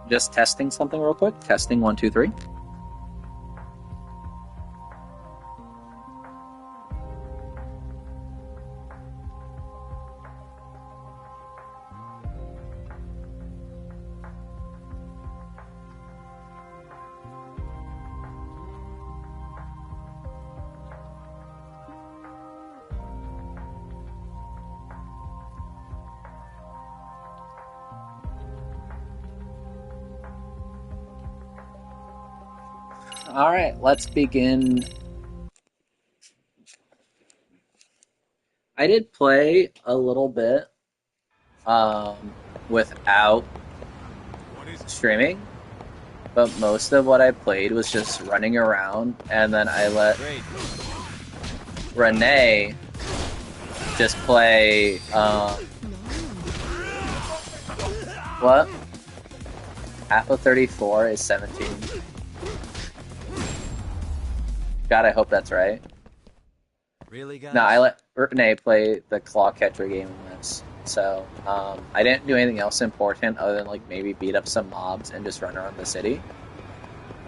Just testing something real quick. Testing 1, 2, 3. All right, let's begin. I did play a little bit without streaming, but most of what I played was just running around, and then I let Renee just play. What? Half of 34 is 17. God, I hope that's right. Really, guys? No, I let Renee play the claw catcher game in this. So, I didn't do anything else important other than, like, maybe beat up some mobs and just run around the city.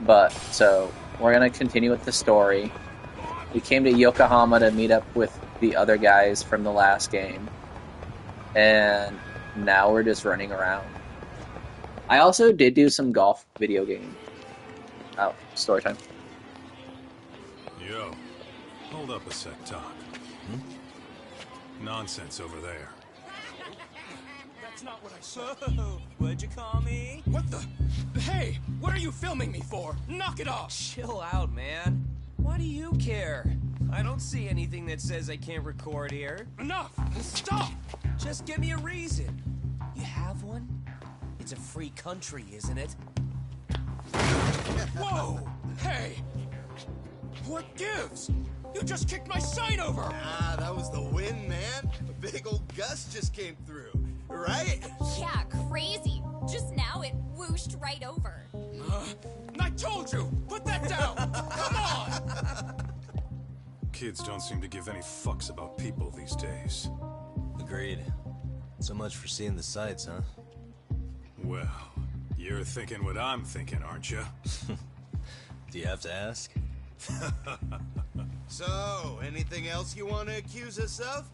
But, so, we're gonna continue with the story. We came to Yokohama to meet up with the other guys from the last game. And now we're just running around. I also did do some golf video game. Oh, story time. Yo, hold up a sec, Doc. Nonsense over there. That's not what I said. What'd you call me? What the? Hey, what are you filming me for? Knock it off! Chill out, man. Why do you care? I don't see anything that says I can't record here. Enough! Stop! Just give me a reason. You have one? It's a free country, isn't it? Whoa! Hey! What gives? You just kicked my sign over! Ah, that was the wind, man. A big old gust just came through, right? Yeah, crazy. Just now it whooshed right over. I told you! Put that down! Come on! Kids don't seem to give any fucks about people these days. Agreed. So much for seeing the sights, huh? Well, you're thinking what I'm thinking, aren't you? Do you have to ask? So, anything else you want to accuse us of?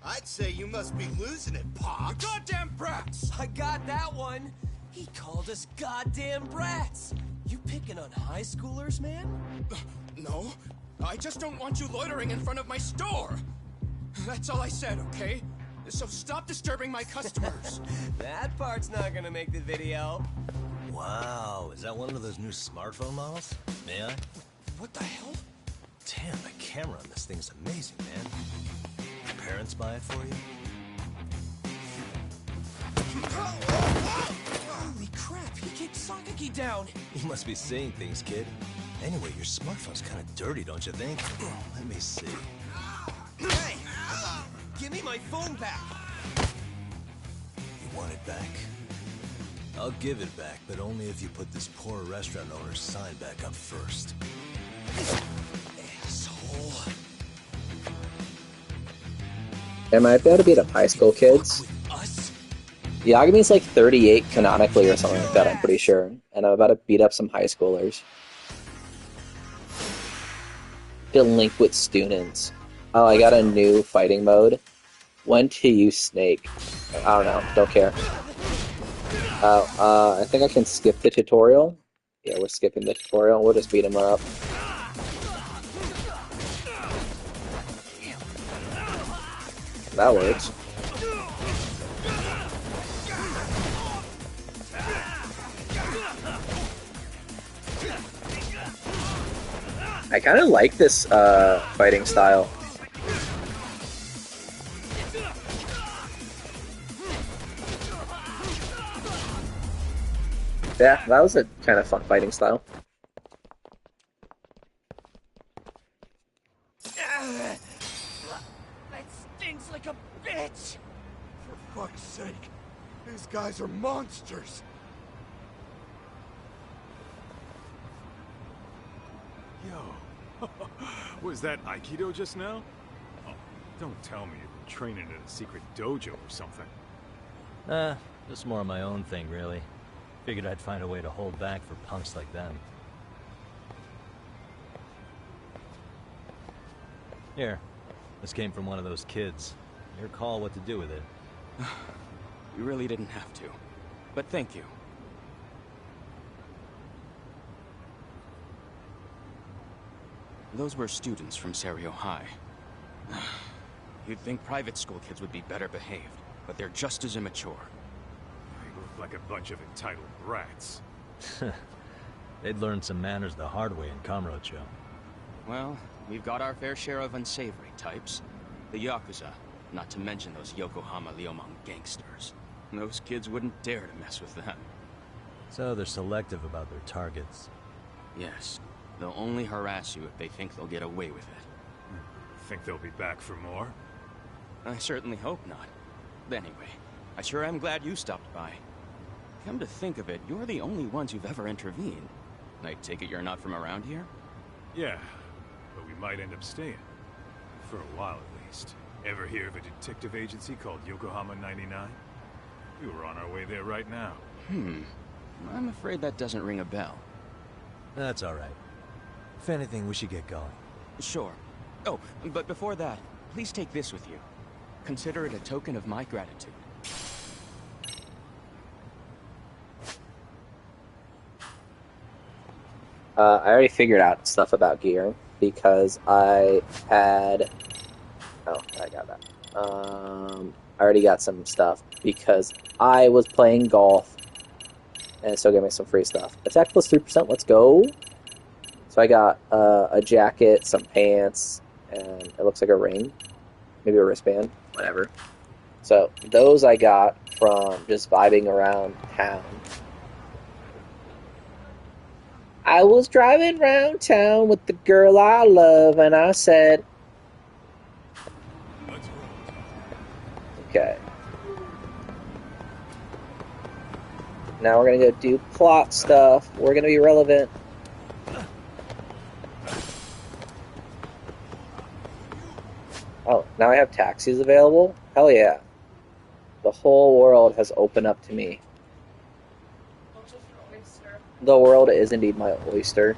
I'd say you must be losing it, Pops. You goddamn brats! I got that one. He called us goddamn brats. You picking on high schoolers, man? No, I just don't want you loitering in front of my store. That's all I said, okay? So stop disturbing my customers. That part's not gonna make the video. Wow, is that one of those new smartphone models? May I? What the hell? Damn, the camera on this thing's amazing, man. Your parents buy it for you? Holy crap, he kicked Sakaki down. You must be seeing things, kid. Anyway, your smartphone's kind of dirty, don't you think? Let me see. Hey! Give me my phone back! You want it back? I'll give it back, but only if you put this poor restaurant owner's sign back up first. Asshole. Am I able to beat up high school kids? With us? Yagami's like 38 canonically or something like that, I'm pretty sure. And I'm about to beat up some high schoolers. Delinquent students. Oh, I got a new fighting mode. When to use Snake. I don't know, don't care. I think I can skip the tutorial. Yeah, we're skipping the tutorial. We'll just beat him up. That works. I kind of like this fighting style. Yeah, that was a kind of fun fighting style. That stinks like a bitch! For fuck's sake, these guys are monsters. Yo, was that Aikido just now? Oh, don't tell me you've been training in a secret dojo or something. Just more of my own thing, really. Figured I'd find a way to hold back for punks like them. Here, this came from one of those kids. Your call what to do with it. You really didn't have to. But thank you. Those were students from Serio High. You'd think private school kids would be better behaved, but they're just as immature. They look like a bunch of entitled brats. They'd learned some manners the hard way in Kamurocho. Well, we've got our fair share of unsavory types. The Yakuza, not to mention those Yokohama Liomang gangsters. Those kids wouldn't dare to mess with them. So they're selective about their targets. Yes, they'll only harass you if they think they'll get away with it. Think they'll be back for more? I certainly hope not. Anyway, I sure am glad you stopped by. Come to think of it, you're the only ones who've ever intervened. I take it you're not from around here? Yeah, but we might end up staying. For a while at least. Ever hear of a detective agency called Yokohama 99? We were on our way there right now. I'm afraid that doesn't ring a bell. That's alright. If anything, we should get going. Sure. Oh, but before that, please take this with you. Consider it a token of my gratitude. I already figured out stuff about gear because I had. Oh, I got that. I already got some stuff because I was playing golf and it still gave me some free stuff. Attack plus 3%, let's go. So I got a jacket, some pants, and it looks like a ring. Maybe a wristband, whatever. So those I got from just vibing around town. I was driving around town with the girl I love, and I said, okay. Now we're gonna go do plot stuff. We're gonna be relevant. Oh, now I have taxis available? Hell yeah. The whole world has opened up to me. The world is indeed my oyster.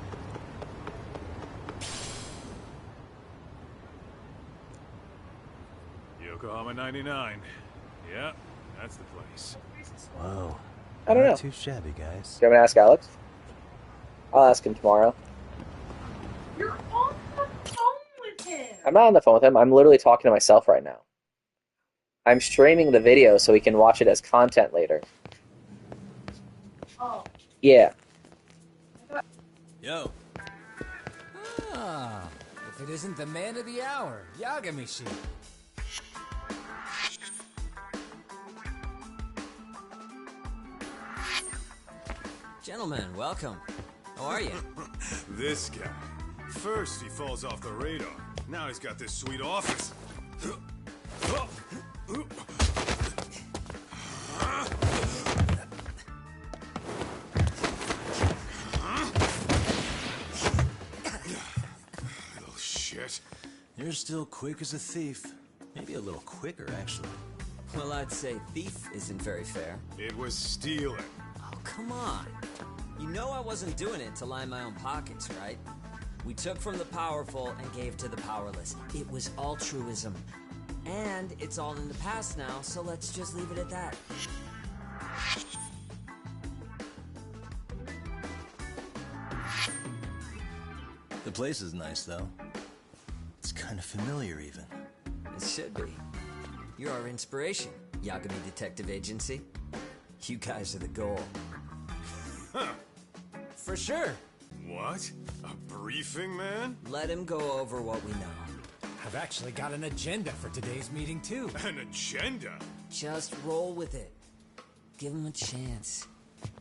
Yokohama 99. Yeah, that's the place. Whoa. I don't know. Not too shabby, guys. Do you want me to ask Alex? I'll ask him tomorrow. You're on the phone with him. I'm not on the phone with him. I'm literally talking to myself right now. I'm streaming the video so we can watch it as content later. Oh. Yeah. Yo. Ah, if it isn't the man of the hour, Yagami-shi. Gentlemen, welcome. How are you? This guy. First he falls off the radar. Now he's got this sweet office. Little shit. You're still quick as a thief. Maybe a little quicker, actually. Well, I'd say thief isn't very fair. It was stealing. Oh, come on. You know I wasn't doing it to line my own pockets, right? We took from the powerful and gave to the powerless. It was altruism. And it's all in the past now, so let's just leave it at that. The place is nice, though. It's kind of familiar, even. It should be. You're our inspiration, Yagami Detective Agency. You guys are the goal. Huh. For sure. What? A briefing, man? Let him go over what we know. I've actually got an agenda for today's meeting, too. An agenda? Just roll with it. Give him a chance.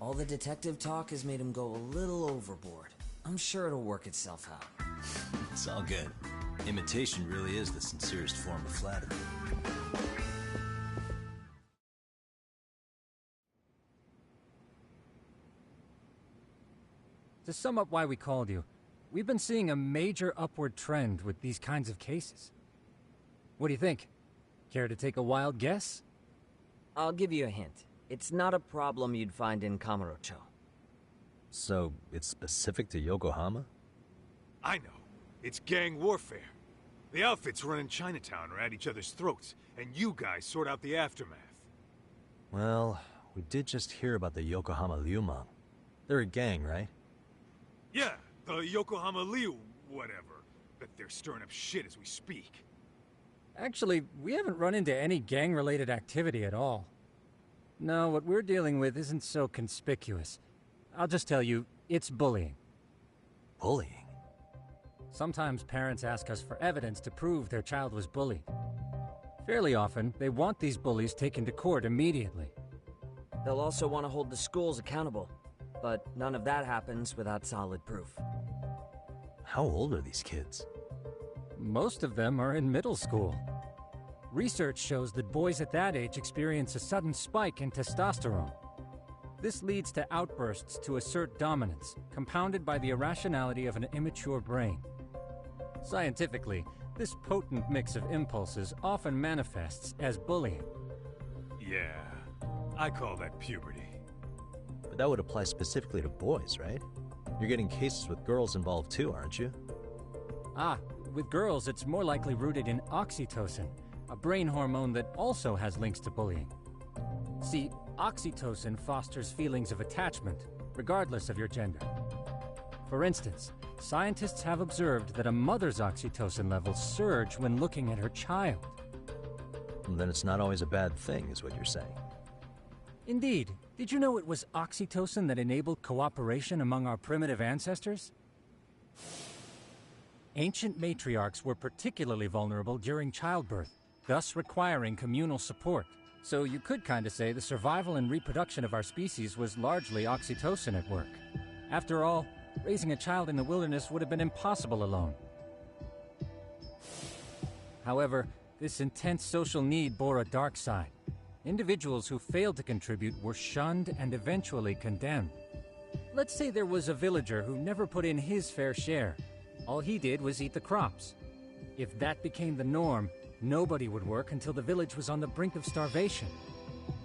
All the detective talk has made him go a little overboard. I'm sure it'll work itself out. It's all good. Imitation really is the sincerest form of flattery. To sum up why we called you, we've been seeing a major upward trend with these kinds of cases. What do you think? Care to take a wild guess? I'll give you a hint. It's not a problem you'd find in Kamurocho. So, it's specific to Yokohama? I know. It's gang warfare. The outfits running Chinatown are at each other's throats, and you guys sort out the aftermath. Well, we did just hear about the Yokohama Liumang. They're a gang, right? Yeah, the Yokohama Liu whatever. Bet they're stirring up shit as we speak. Actually, we haven't run into any gang-related activity at all. No, what we're dealing with isn't so conspicuous. I'll just tell you, it's bullying. Bullying? Sometimes parents ask us for evidence to prove their child was bullied. Fairly often, they want these bullies taken to court immediately. They'll also want to hold the schools accountable, but none of that happens without solid proof. How old are these kids? Most of them are in middle school. Research shows that boys at that age experience a sudden spike in testosterone. This leads to outbursts to assert dominance, compounded by the irrationality of an immature brain. Scientifically, this potent mix of impulses often manifests as bullying. Yeah, I call that puberty. But that would apply specifically to boys, right? You're getting cases with girls involved too, aren't you? Ah, with girls it's more likely rooted in oxytocin, a brain hormone that also has links to bullying. See, oxytocin fosters feelings of attachment, regardless of your gender. For instance, scientists have observed that a mother's oxytocin levels surge when looking at her child. And then it's not always a bad thing, is what you're saying. Indeed. Did you know it was oxytocin that enabled cooperation among our primitive ancestors? Ancient matriarchs were particularly vulnerable during childbirth, thus requiring communal support. So you could kinda say the survival and reproduction of our species was largely oxytocin at work. After all, raising a child in the wilderness would have been impossible alone. However, this intense social need bore a dark side. Individuals who failed to contribute were shunned and eventually condemned. Let's say there was a villager who never put in his fair share. All he did was eat the crops. If that became the norm, nobody would work until the village was on the brink of starvation.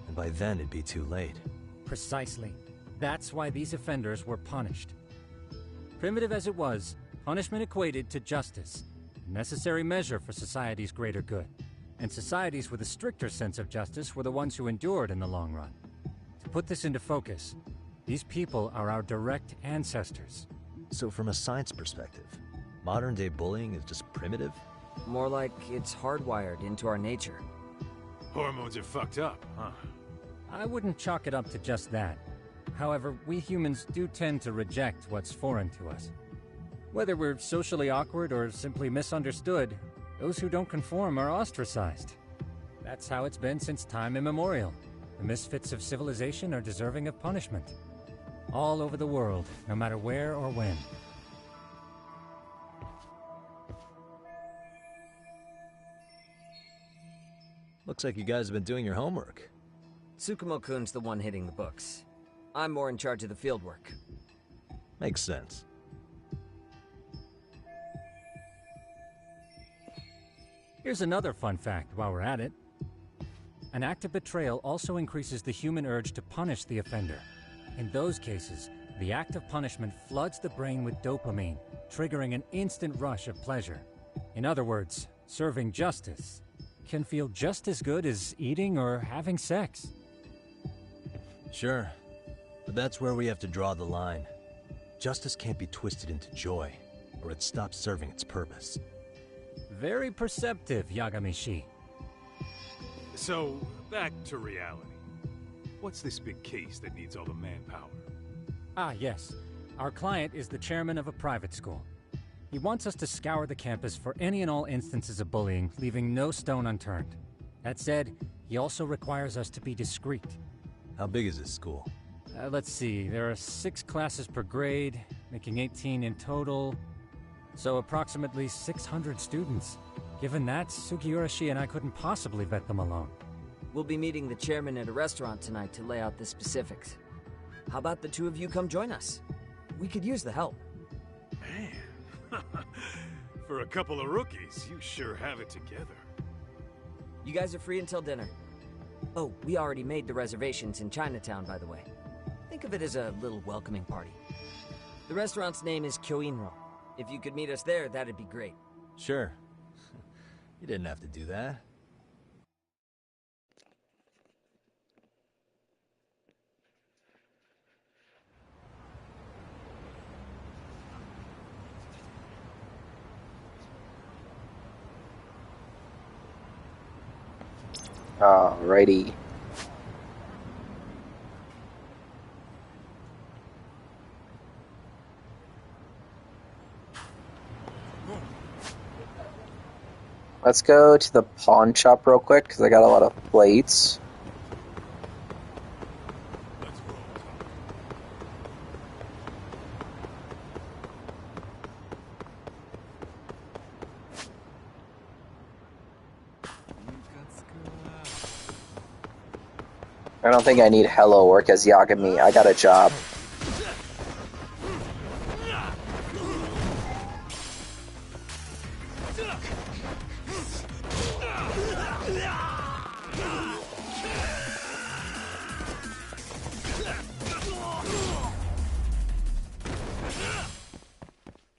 And by then it'd be too late. Precisely. That's why these offenders were punished. Primitive as it was, punishment equated to justice, a necessary measure for society's greater good. And societies with a stricter sense of justice were the ones who endured in the long run. To put this into focus, these people are our direct ancestors. So from a science perspective, modern-day bullying is just primitive? More like it's hardwired into our nature. Hormones are fucked up, huh? I wouldn't chalk it up to just that. However, we humans do tend to reject what's foreign to us. Whether we're socially awkward or simply misunderstood, those who don't conform are ostracized. That's how it's been since time immemorial. The misfits of civilization are deserving of punishment. All over the world, no matter where or when. Looks like you guys have been doing your homework. Tsukumo-kun's the one hitting the books. I'm more in charge of the fieldwork. Makes sense. Here's another fun fact while we're at it. An act of betrayal also increases the human urge to punish the offender. In those cases, the act of punishment floods the brain with dopamine, triggering an instant rush of pleasure. In other words, serving justice can feel just as good as eating or having sex. Sure, but that's where we have to draw the line. Justice can't be twisted into joy, or it stops serving its purpose. Very perceptive, Yagami-shi. So, back to reality. What's this big case that needs all the manpower? Ah, yes. Our client is the chairman of a private school. He wants us to scour the campus for any and all instances of bullying, leaving no stone unturned. That said, he also requires us to be discreet. How big is this school? Let's see, there are 6 classes per grade, making 18 in total. So approximately 600 students. Given that, Sugiurashi and I couldn't possibly vet them alone. We'll be meeting the chairman at a restaurant tonight to lay out the specifics. How about the two of you come join us? We could use the help. Man, for a couple of rookies, you sure have it together. You guys are free until dinner. Oh, we already made the reservations in Chinatown, by the way. Think of it as a little welcoming party. The restaurant's name is Kyoinro. If you could meet us there, that'd be great. Sure. You didn't have to do that. Alrighty. Let's go to the pawn shop real quick, because I got a lot of plates. I don't think I need hello work as Yagami. I got a job.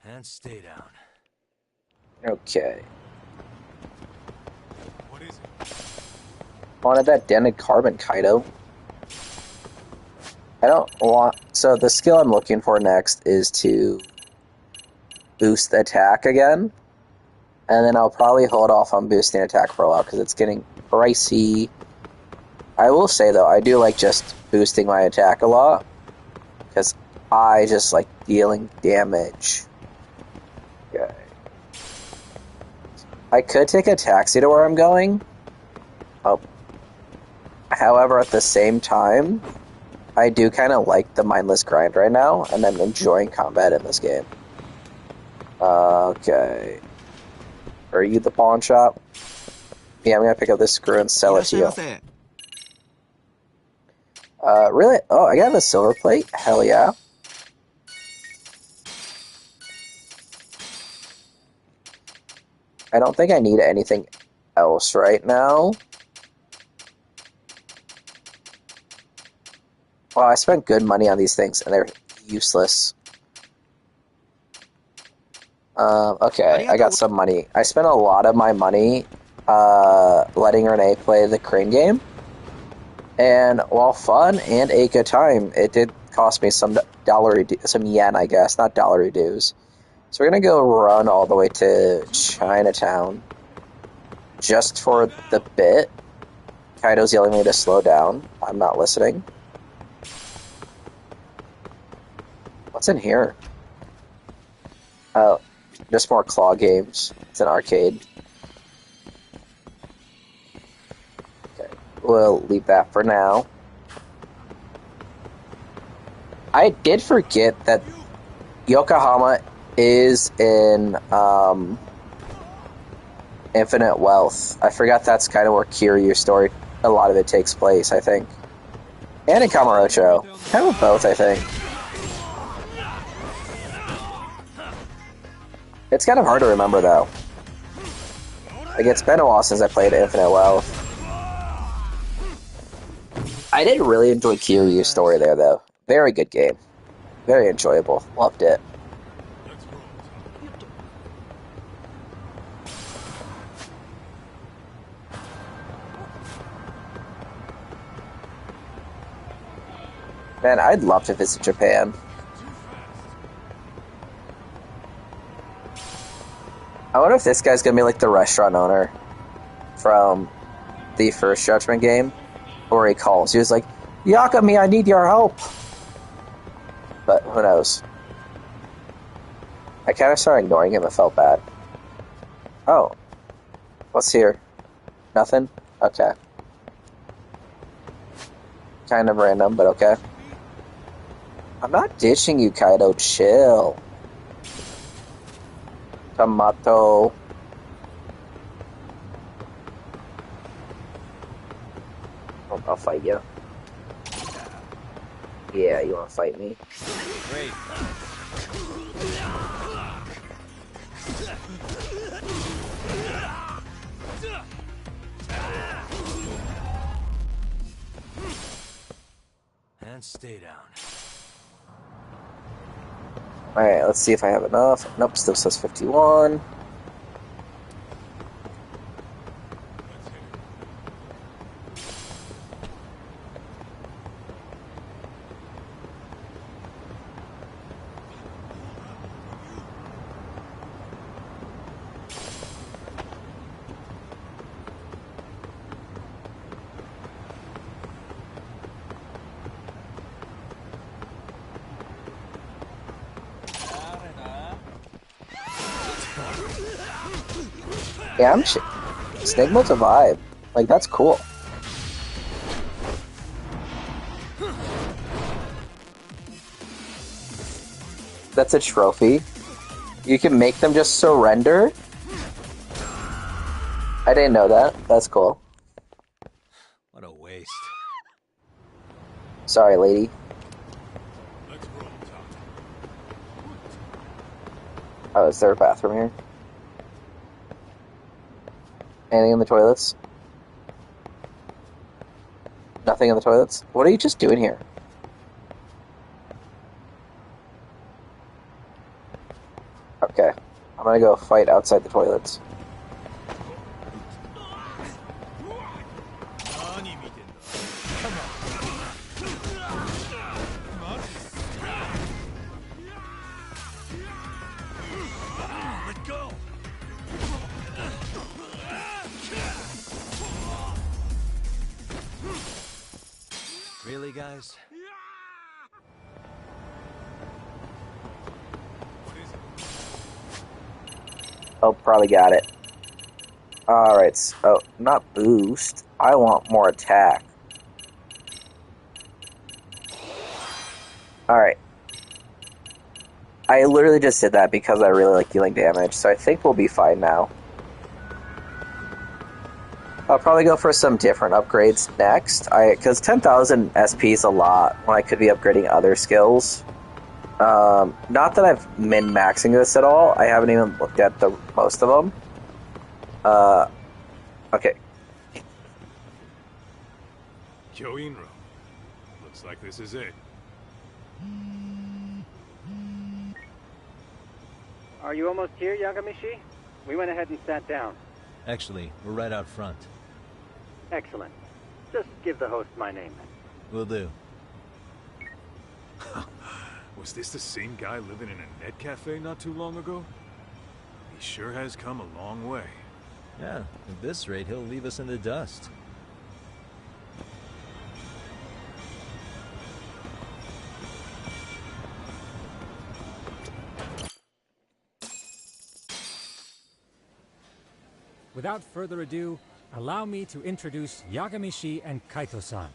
And stay down. Okay. Wanted that dented carbon, Kaido. I don't want... So the skill I'm looking for next is to boost attack again. And then I'll probably hold off on boosting attack for a while because it's getting pricey. I will say, though, I do like just boosting my attack a lot. Because I just like dealing damage. Okay. I could take a taxi to where I'm going. Oh. However, at the same time, I do kind of like the mindless grind right now, and I'm enjoying combat in this game. Okay. Are you the pawn shop? Yeah, I'm gonna pick up this screw and sell it to you. Really? Oh, I got a silver plate? Hell yeah. I don't think I need anything else right now. Well, I spent good money on these things, and they're useless. Okay, I got some money. I spent a lot of my money letting Renee play the crane game. And while fun and a good time, it did cost me some yen, I guess, not dollary dues. So we're going to go run all the way to Chinatown just for the bit. Kaido's yelling at me to slow down. I'm not listening. What's in here? Oh, just more claw games. It's an arcade. Okay, we'll leave that for now. I did forget that Yokohama is in Infinite Wealth. I forgot that's kind of where Kiryu's story, a lot of it takes place, I think. And in Kamurocho. Kind of both, I think. It's kind of hard to remember, though. Like, it's been a while since I played Infinite Wealth. I did really enjoy Kiryu's story there, though. Very good game. Very enjoyable. Loved it. Man, I'd love to visit Japan. I wonder if this guy's gonna be like the restaurant owner from the first Judgment game, or he calls. He was like, "Yakami, I need your help." But who knows? I kind of started ignoring him. It felt bad. Oh, what's here? Nothing. Okay. Kind of random, but okay. I'm not ditching you, Kaido. Chill. Tomato. Oh, I'll fight you. Yeah, you want to fight me? Great. And stay down. Alright, let's see if I have enough. Nope, still says 51. Yeah, Snake mode's a vibe. Like, that's cool. That's a trophy. You can make them just surrender? I didn't know that. That's cool. What a waste. Sorry, lady. Oh, is there a bathroom here? Anything in the toilets? Nothing in the toilets? What are you just doing here? Okay. I'm gonna go fight outside the toilets. Really, guys? Oh, probably got it. Alright, so, not boost. I want more attack. Alright. I literally just did that because I really like dealing damage, so I think we'll be fine now. I'll probably go for some different upgrades next, because 10,000 SP is a lot when I could be upgrading other skills. Not that I've min-maxing this at all, I haven't even looked at most of them. Okay. Kyoinro. Looks like this is it. Are you almost here, Yagamishi? We went ahead and sat down. Actually, we're right out front. Excellent. Just give the host my name. Will do. Was this the same guy living in a net cafe not too long ago? He sure has come a long way. Yeah, at this rate, he'll leave us in the dust. Without further ado, allow me to introduce Yagamishi and Kaito-san,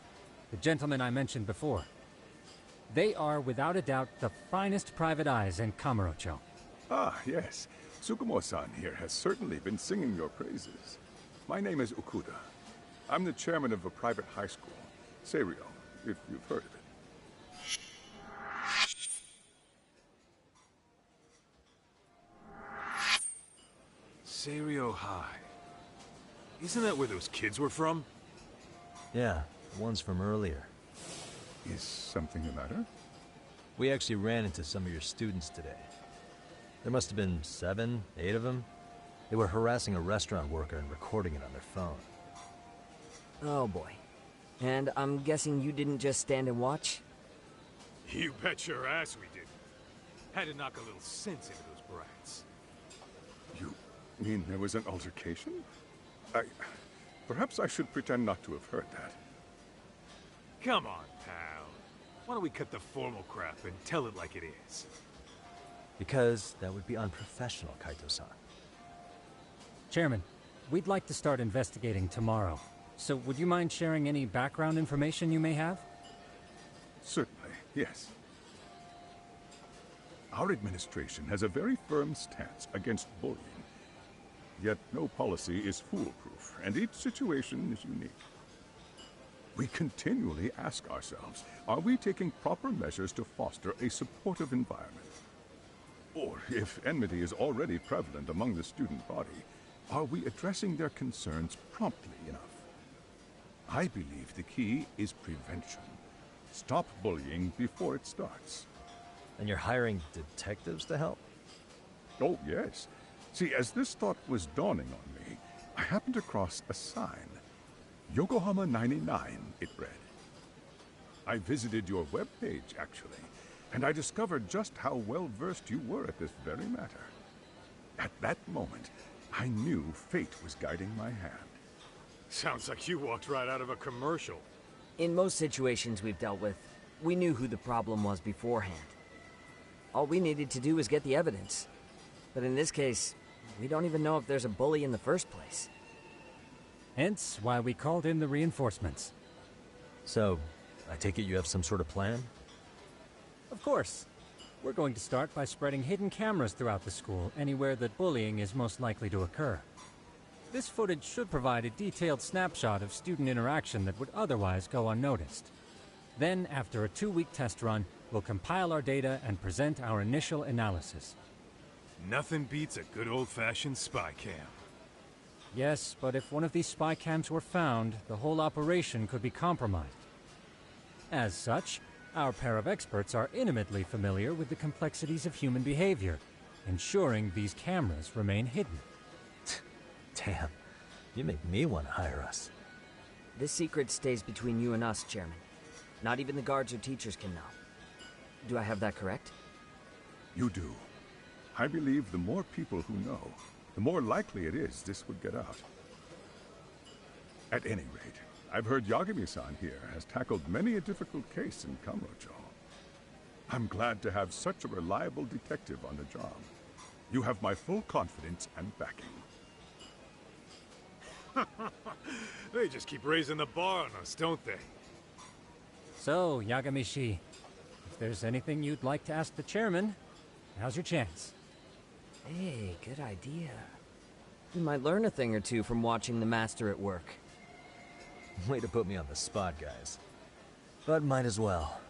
the gentlemen I mentioned before. They are, without a doubt, the finest private eyes in Kamurocho. Ah, yes. Tsukumo-san here has certainly been singing your praises. My name is Okuda. I'm the chairman of a private high school, Seiryo, if you've heard of it. Seiryo High. Isn't that where those kids were from? Yeah, the ones from earlier. Is something the matter? We actually ran into some of your students today. There must have been 7, 8 of them. They were harassing a restaurant worker and recording it on their phone. Oh boy. And I'm guessing you didn't just stand and watch? You bet your ass we did. Had to knock a little sense into those brats. You mean there was an altercation? Perhaps I should pretend not to have heard that. Come on, pal. Why don't we cut the formal crap and tell it like it is? Because that would be unprofessional, Kaito-san. Chairman, we'd like to start investigating tomorrow. So would you mind sharing any background information you may have? Certainly, yes. Our administration has a very firm stance against bullying. Yet no policy is foolproof, and each situation is unique. We continually ask ourselves, are we taking proper measures to foster a supportive environment? Or, if enmity is already prevalent among the student body, are we addressing their concerns promptly enough? I believe the key is prevention. Stop bullying before it starts. And you're hiring detectives to help? Oh, yes. See, as this thought was dawning on me, I happened across a sign. Yokohama 99, it read. I visited your webpage, actually, and I discovered just how well-versed you were at this very matter. At that moment, I knew fate was guiding my hand. Sounds like you walked right out of a commercial. In most situations we've dealt with, we knew who the problem was beforehand. All we needed to do was get the evidence. But in this case, we don't even know if there's a bully in the first place. Hence why we called in the reinforcements. So, I take it you have some sort of plan? Of course. We're going to start by spreading hidden cameras throughout the school, anywhere that bullying is most likely to occur. This footage should provide a detailed snapshot of student interaction that would otherwise go unnoticed. Then, after a 2-week test run, we'll compile our data and present our initial analysis. Nothing beats a good old-fashioned spy cam. Yes, but if one of these spy cams were found, the whole operation could be compromised. As such, our pair of experts are intimately familiar with the complexities of human behavior, ensuring these cameras remain hidden. Damn, you make me want to hire us. This secret stays between you and us, Chairman. Not even the guards or teachers can know. Do I have that correct? You do. I believe the more people who know, the more likely it is this would get out. At any rate, I've heard Yagami-san here has tackled many a difficult case in Kamurocho. I'm glad to have such a reliable detective on the job. You have my full confidence and backing. They just keep raising the bar on us, don't they? So, Yagami-shi, if there's anything you'd like to ask the chairman, now's your chance. Hey, good idea. You might learn a thing or two from watching the master at work. Way to put me on the spot, guys. But might as well.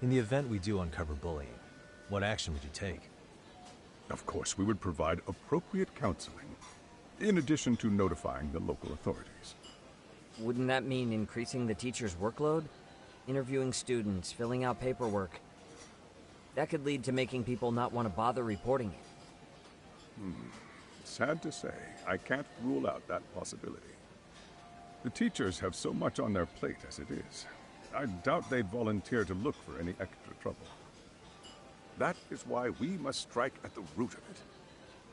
In the event we do uncover bullying, what action would you take? Of course, we would provide appropriate counseling, in addition to notifying the local authorities. Wouldn't that mean increasing the teacher's workload? Interviewing students, filling out paperwork. That could lead to making people not want to bother reporting it. Sad to say, I can't rule out that possibility. The teachers have so much on their plate as it is. I doubt they'd volunteer to look for any extra trouble. That is why we must strike at the root of it.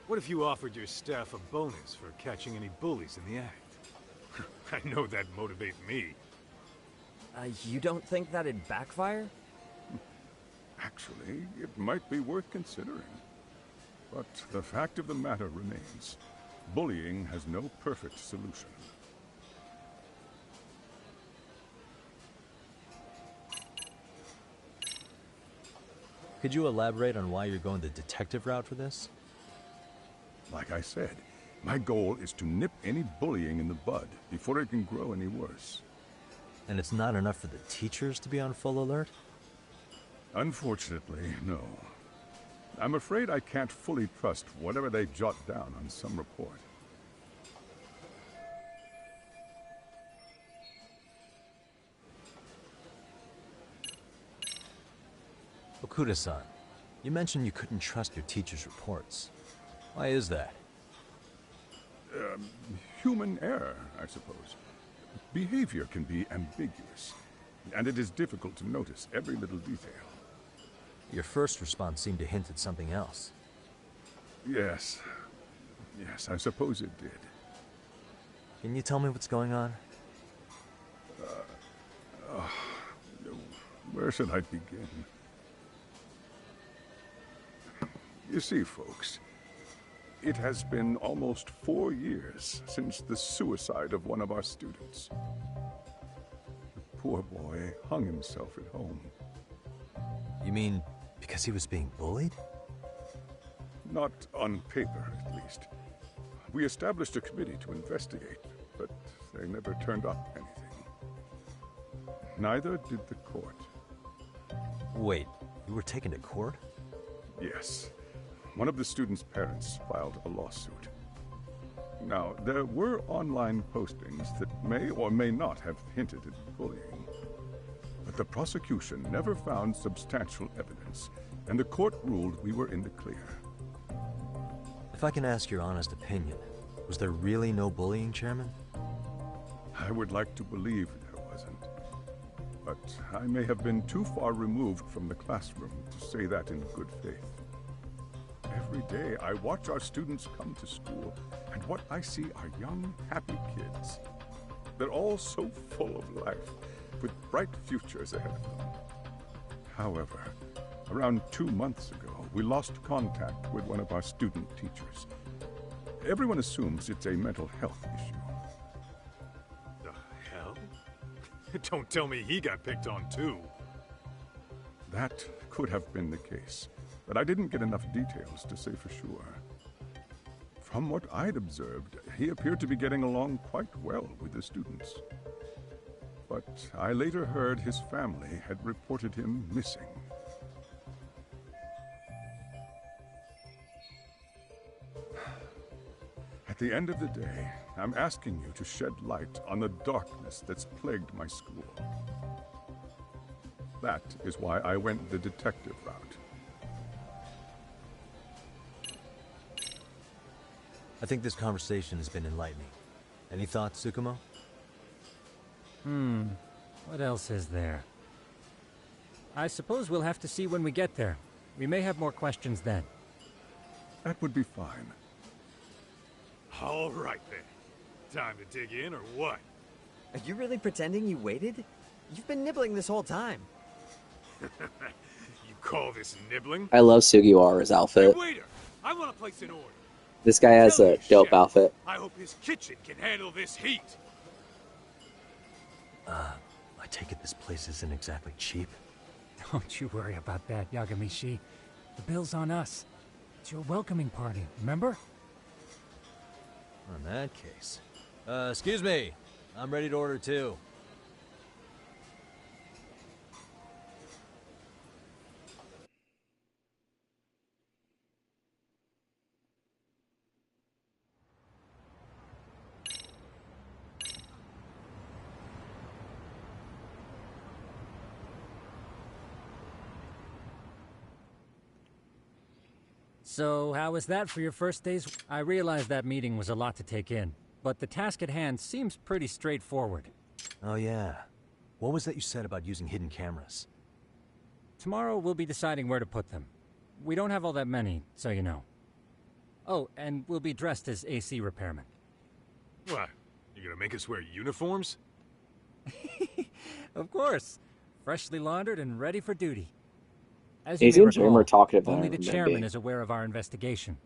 What if you offered your staff a bonus for catching any bullies in the act? I know that'd motivate me. You don't think that'd backfire? Actually, it might be worth considering. But the fact of the matter remains, bullying has no perfect solution. Could you elaborate on why you're going the detective route for this? Like I said, my goal is to nip any bullying in the bud before it can grow any worse. And it's not enough for the teachers to be on full alert? Unfortunately, no. I'm afraid I can't fully trust whatever they jot down on some report. Okuda-san, you mentioned you couldn't trust your teacher's reports. Why is that? Human error, I suppose. Behavior can be ambiguous, and it is difficult to notice every little detail. Your first response seemed to hint at something else. Yes. Yes, I suppose it did. Can you tell me what's going on? Where should I begin? You see, folks, it has been almost 4 years since the suicide of one of our students. The poor boy hung himself at home. You mean because he was being bullied? Not on paper, at least. We established a committee to investigate, but they never turned up anything. Neither did the court. Wait, you were taken to court? Yes. One of the students' parents filed a lawsuit. Now, there were online postings that may or may not have hinted at bullying. But the prosecution never found substantial evidence, and the court ruled we were in the clear. If I can ask your honest opinion, was there really no bullying, Chairman? I would like to believe there wasn't. But I may have been too far removed from the classroom to say that in good faith. Every day I watch our students come to school, and what I see are young, happy kids. They're all so full of life, with bright futures ahead of them. However, around 2 months ago, we lost contact with one of our student teachers. Everyone assumes it's a mental health issue. The hell? Don't tell me he got picked on too. That could have been the case, but I didn't get enough details to say for sure. From what I'd observed, he appeared to be getting along quite well with the students. But I later heard his family had reported him missing. At the end of the day, I'm asking you to shed light on the darkness that's plagued my school. That is why I went the detective route. I think this conversation has been enlightening. Any thoughts, Tsukumo? What else is there? I suppose we'll have to see when we get there. We may have more questions then. That would be fine. All right then. Time to dig in or what? Are you really pretending you waited? You've been nibbling this whole time. You call this nibbling? I love Sugiwara's outfit. Hey, waiter! I want to place an order. This guy has a dope outfit. I hope his kitchen can handle this heat. I take it this place isn't exactly cheap. Don't you worry about that, Yagamishi. The bill's on us. It's your welcoming party, remember? In that case. Excuse me. I'm ready to order too. So, how was that for your first days? I realized that meeting was a lot to take in, but the task at hand seems pretty straightforward. Oh yeah. What was that you said about using hidden cameras? Tomorrow we'll be deciding where to put them. We don't have all that many, so you know. Oh, and we'll be dressed as AC repairmen. What? You gonna make us wear uniforms? Of course. Freshly laundered and ready for duty. As He you may seems way recall, more talkative than I only the remember chairman being. is aware of our investigation.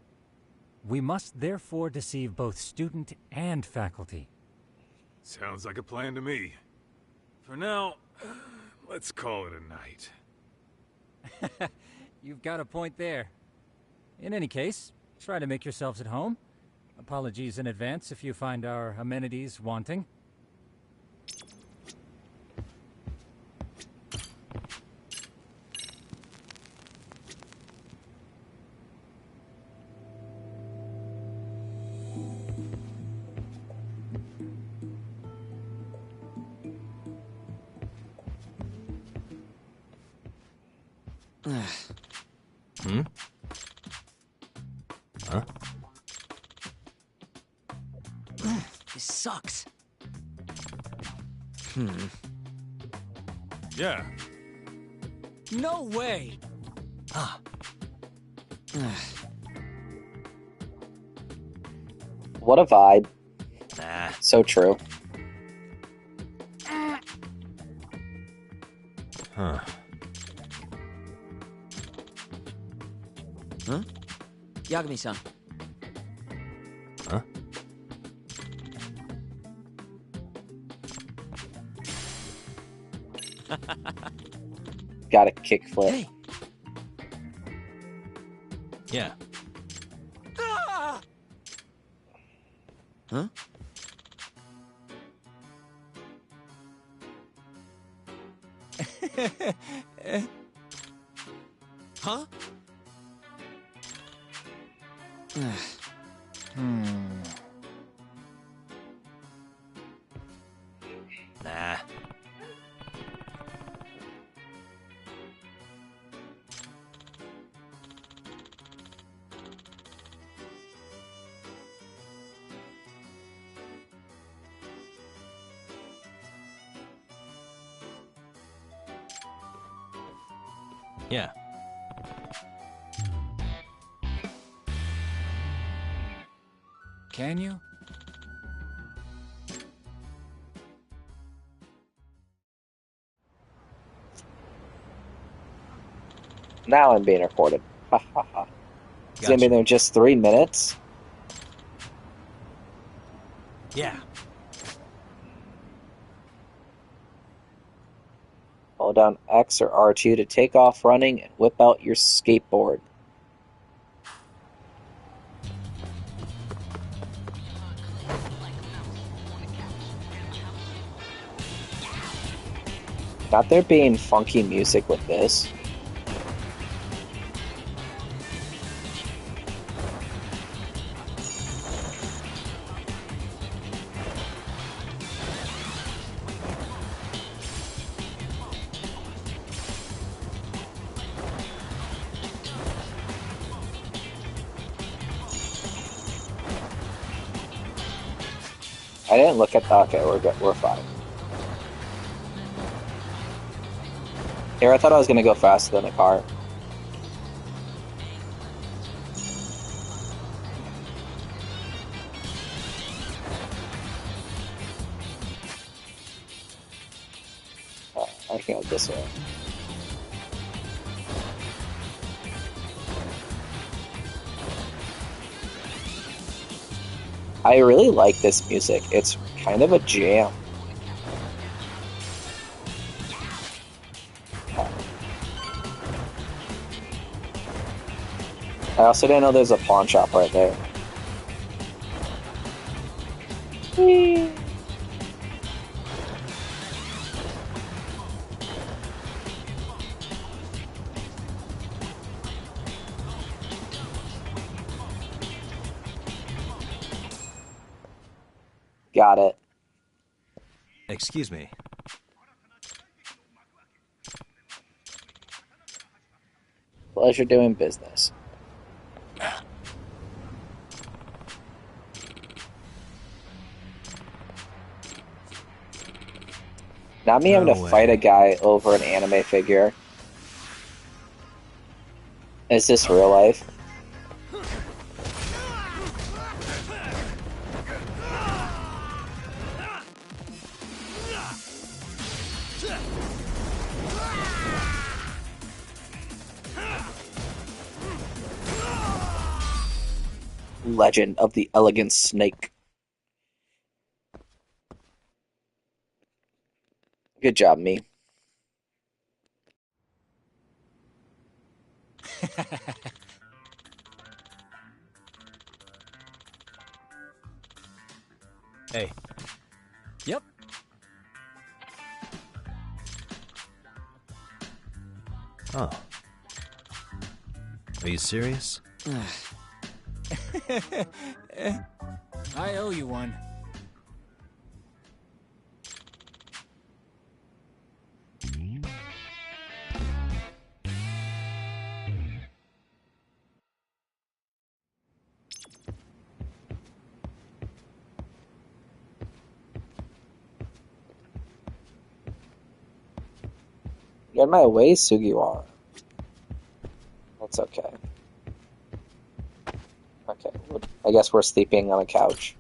We must therefore deceive both student and faculty. Sounds like a plan to me. For now, let's call it a night. You've got a point there. In any case, try to make yourselves at home. Apologies in advance if you find our amenities wanting. Hmm? Huh? This sucks. Yeah. No way! What a vibe. Nah. So true. Huh. Huh? Yagami-san. Huh? Got a kickflip. Hey. Yeah. Huh? Huh? Nah. Yeah. Can you? Now I'm being recorded. Ha ha ha. It's gonna be there in just 3 minutes. Yeah. Hold down X or R2 to take off running and whip out your skateboard. Not there being funky music with this. I didn't look at that. Okay, we're good. We're fine. Here, I thought I was gonna go faster than a car. I can go this way. I really like this music. It's kind of a jam. I also didn't know there's a pawn shop right there. Whee! Got it. Excuse me. Pleasure doing business. Not me having to fight a guy over an anime figure. Is this real life? Legend of the Elegant Snake. Good job, me. Hey. Yep. Oh. Are you serious? I owe you one. Get my way, Sugiwara. That's okay. Okay, I guess we're sleeping on a couch.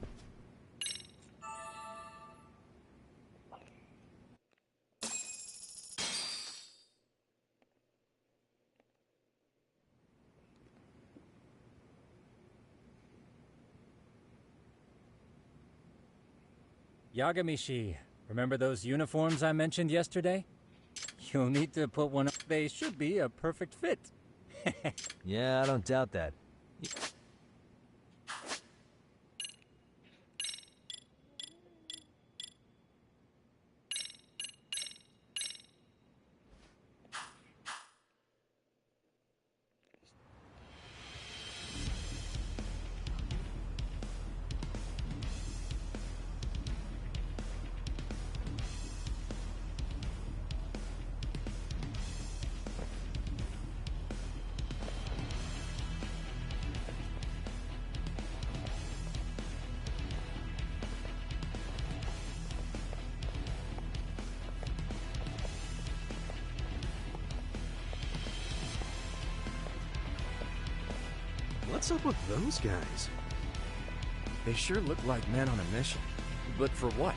Yagamishi, remember those uniforms I mentioned yesterday? You'll need to put one on. They should be a perfect fit. Yeah, I don't doubt that. What's up with those guys? They sure look like men on a mission. But for what?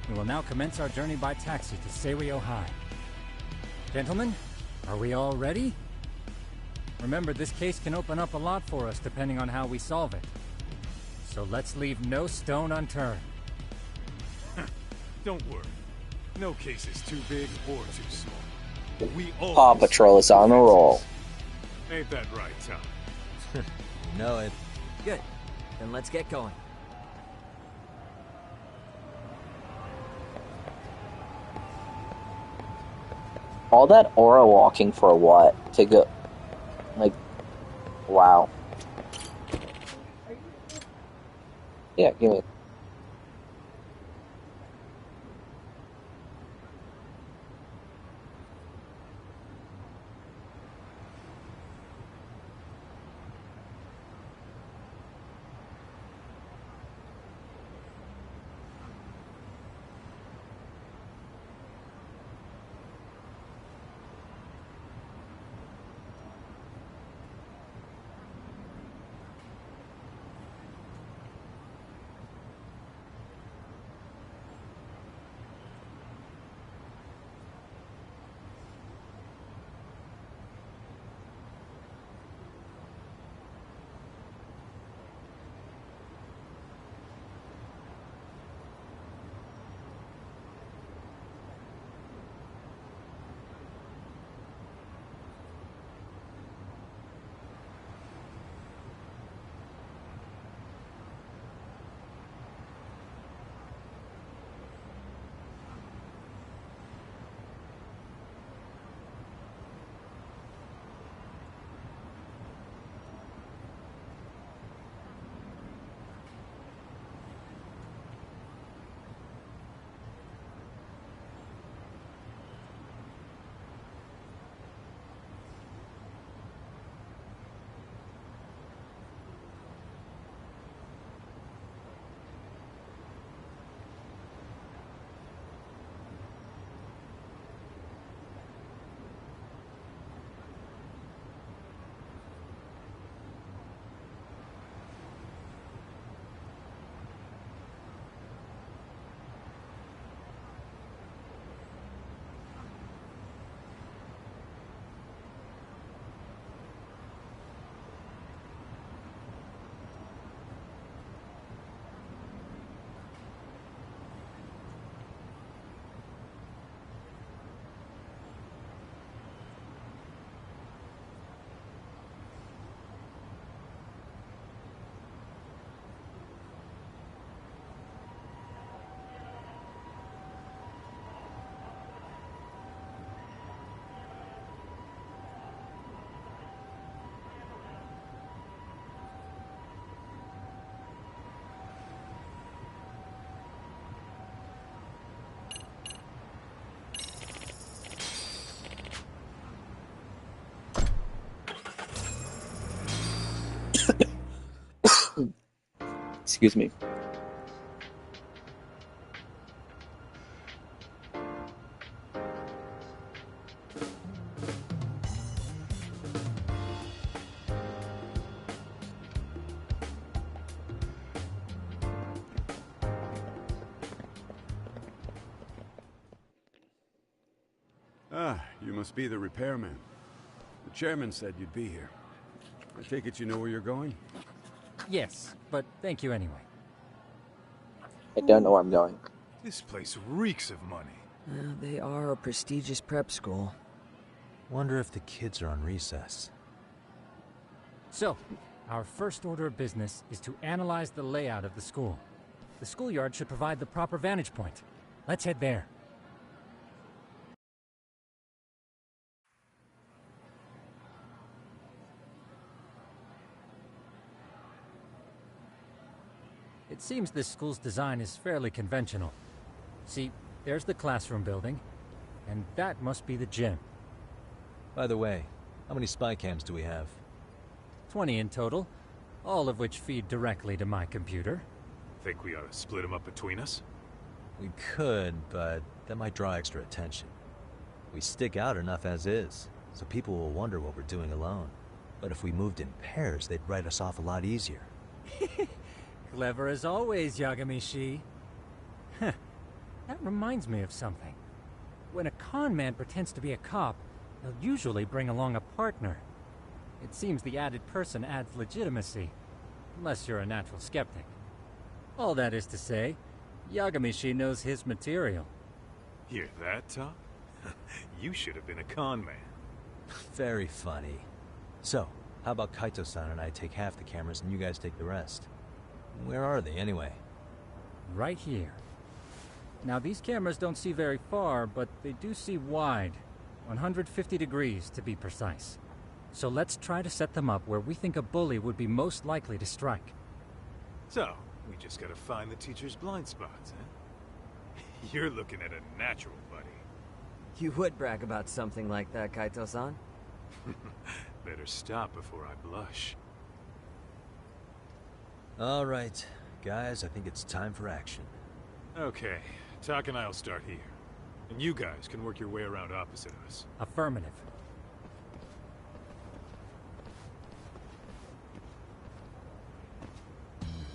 We will now commence our journey by taxi to Serio High. Gentlemen, are we all ready? Remember, this case can open up a lot for us depending on how we solve it. So let's leave no stone unturned. Don't worry. No case is too big or too small. We all Paw Patrol is on a roll. Ain't that right, Tom? You know it. Good. Then let's get going. All that aura walking for what? To go... Like... Wow. Yeah, give me... Excuse me. Ah, you must be the repairman. The chairman said you'd be here. I take it you know where you're going? Yes, but thank you anyway. I don't know where I'm going. This place reeks of money. They are a prestigious prep school. Wonder if the kids are on recess. So, our first order of business is to analyze the layout of the school. The schoolyard should provide the proper vantage point. Let's head there. It seems this school's design is fairly conventional. See, there's the classroom building, and that must be the gym. By the way, how many spy cams do we have? 20 in total, all of which feed directly to my computer. Think we ought to split them up between us? We could, but that might draw extra attention. We stick out enough as is, so people will wonder what we're doing alone. But if we moved in pairs, they'd write us off a lot easier. Clever as always, Yagami-shi. That reminds me of something. When a con man pretends to be a cop, they'll usually bring along a partner. It seems the added person adds legitimacy, unless you're a natural skeptic. All that is to say, Yagami-shi knows his material. Hear that, Tom? You should have been a con man. Very funny. So, how about Kaito-san and I take half the cameras and you guys take the rest? Where are they, anyway? Right here. Now, these cameras don't see very far, but they do see wide. 150 degrees, to be precise. So let's try to set them up where we think a bully would be most likely to strike. So, we just gotta find the teacher's blind spots, huh? You're looking at a natural, buddy. You would brag about something like that, Kaito-san. Better stop before I blush. All right, guys, I think it's time for action. Okay, Tak and I'll start here. And you guys can work your way around opposite us. Affirmative.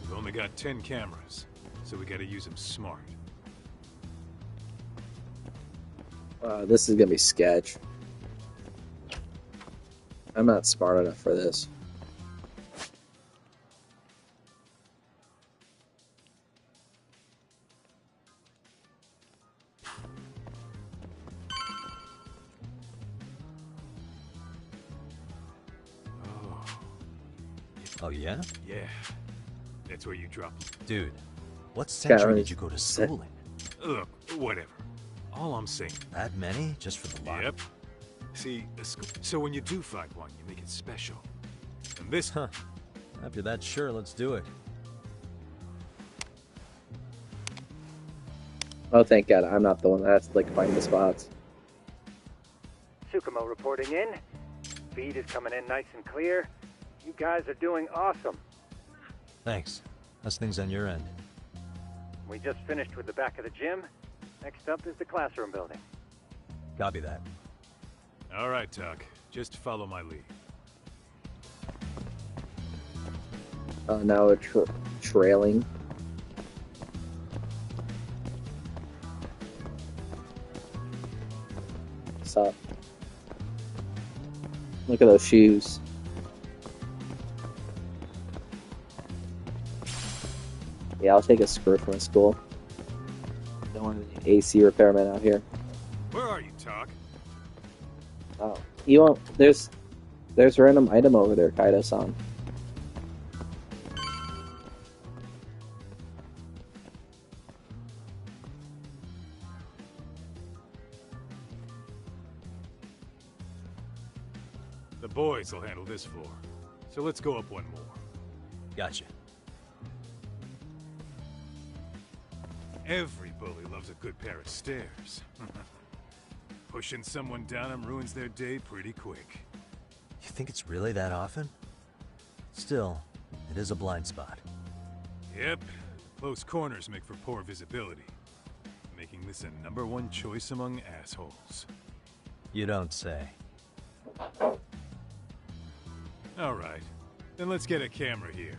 We've only got 10 cameras, so we gotta use them smart. This is gonna be sketch. I'm not smart enough for this. Oh, yeah? Yeah. That's where you drop. Dude, what century did you go to school in? Look, whatever. All I'm saying. That many? Just for the lot? Yep. See, so when you do find one, you make it special. And this... Huh. After that, sure, let's do it. Oh, thank God, I'm not the one that has to, like, find the spots. Tsukumo reporting in. Feed is coming in nice and clear. You guys are doing awesome. Thanks. How's things on your end? We just finished with the back of the gym. Next up is the classroom building. Copy that. All right, Tak. Just follow my lead. Now we're trailing. What's up? Look at those shoes. Yeah, I'll take a screw from school. Don't want any AC repairman out here. Where are you, Tak? Oh, you won't. There's a random item over there, Kaido-san. The boys will handle this floor. So let's go up one more. Gotcha. Every bully loves a good pair of stairs. Pushing someone down them ruins their day pretty quick. You think it's really that often? Still, it is a blind spot. Yep. Close corners make for poor visibility. Making this a #1 choice among assholes. You don't say. Alright. Then let's get a camera here.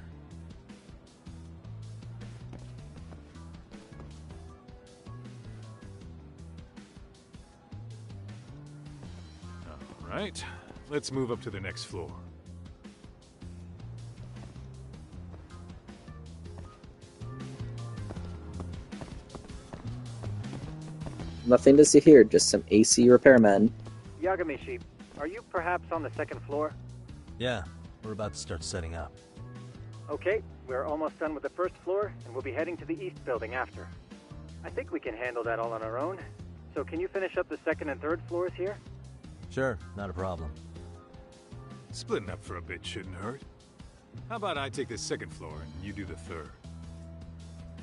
Alright. Let's move up to the next floor. Nothing to see here, just some AC repairmen. Yagami-shi, are you perhaps on the second floor? Yeah, we're about to start setting up. Okay, we're almost done with the first floor, and we'll be heading to the east building after. I think we can handle that all on our own. So can you finish up the second and third floors here? Sure, not a problem. Splitting up for a bit shouldn't hurt. How about I take the second floor and you do the third?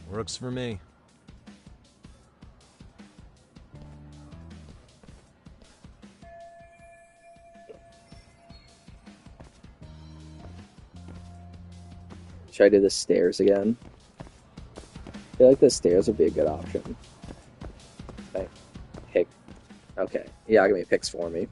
Works for me. Should I do the stairs again? I feel like the stairs would be a good option. Okay. Pick. Okay. Yagami picks for me.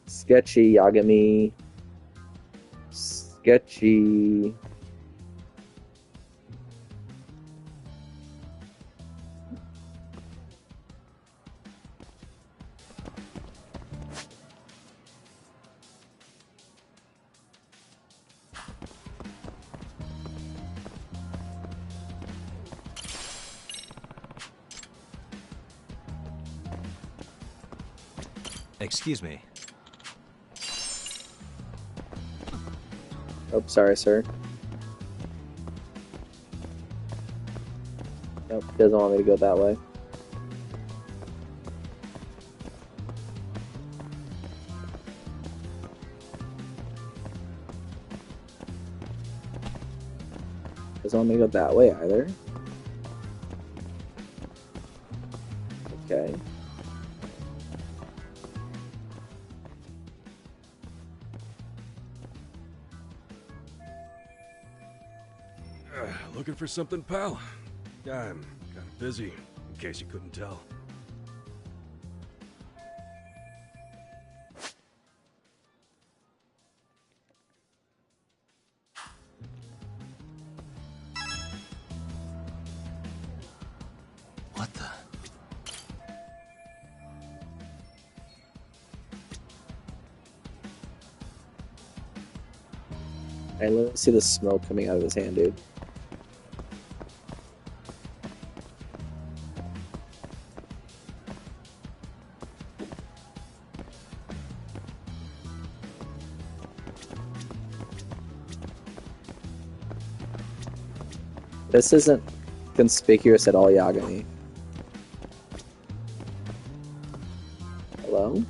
Sketchy Yagami. Sketchy. Excuse me. Oh, sorry, sir. Nope, doesn't want me to go that way. Doesn't want me to go that way either. Okay. Looking for something, pal? I'm kind of busy, in case you couldn't tell. What the? I literally see the smoke coming out of his hand, dude. This isn't conspicuous at all, Yagami. Hello?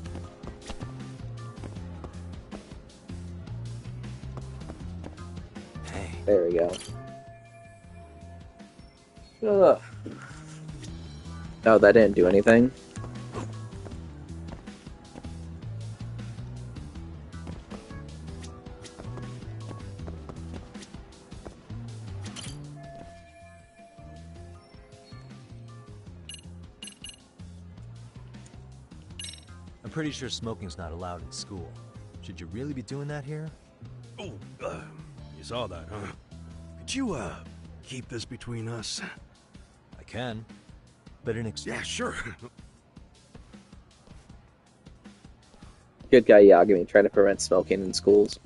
Hey. There we go. Ugh. Oh, that didn't do anything. I'm pretty sure smoking's not allowed in school. Should you really be doing that here? Oh, you saw that, huh? Could you, keep this between us? I can, but in Yeah, sure. Good guy Yagami trying to prevent smoking in schools.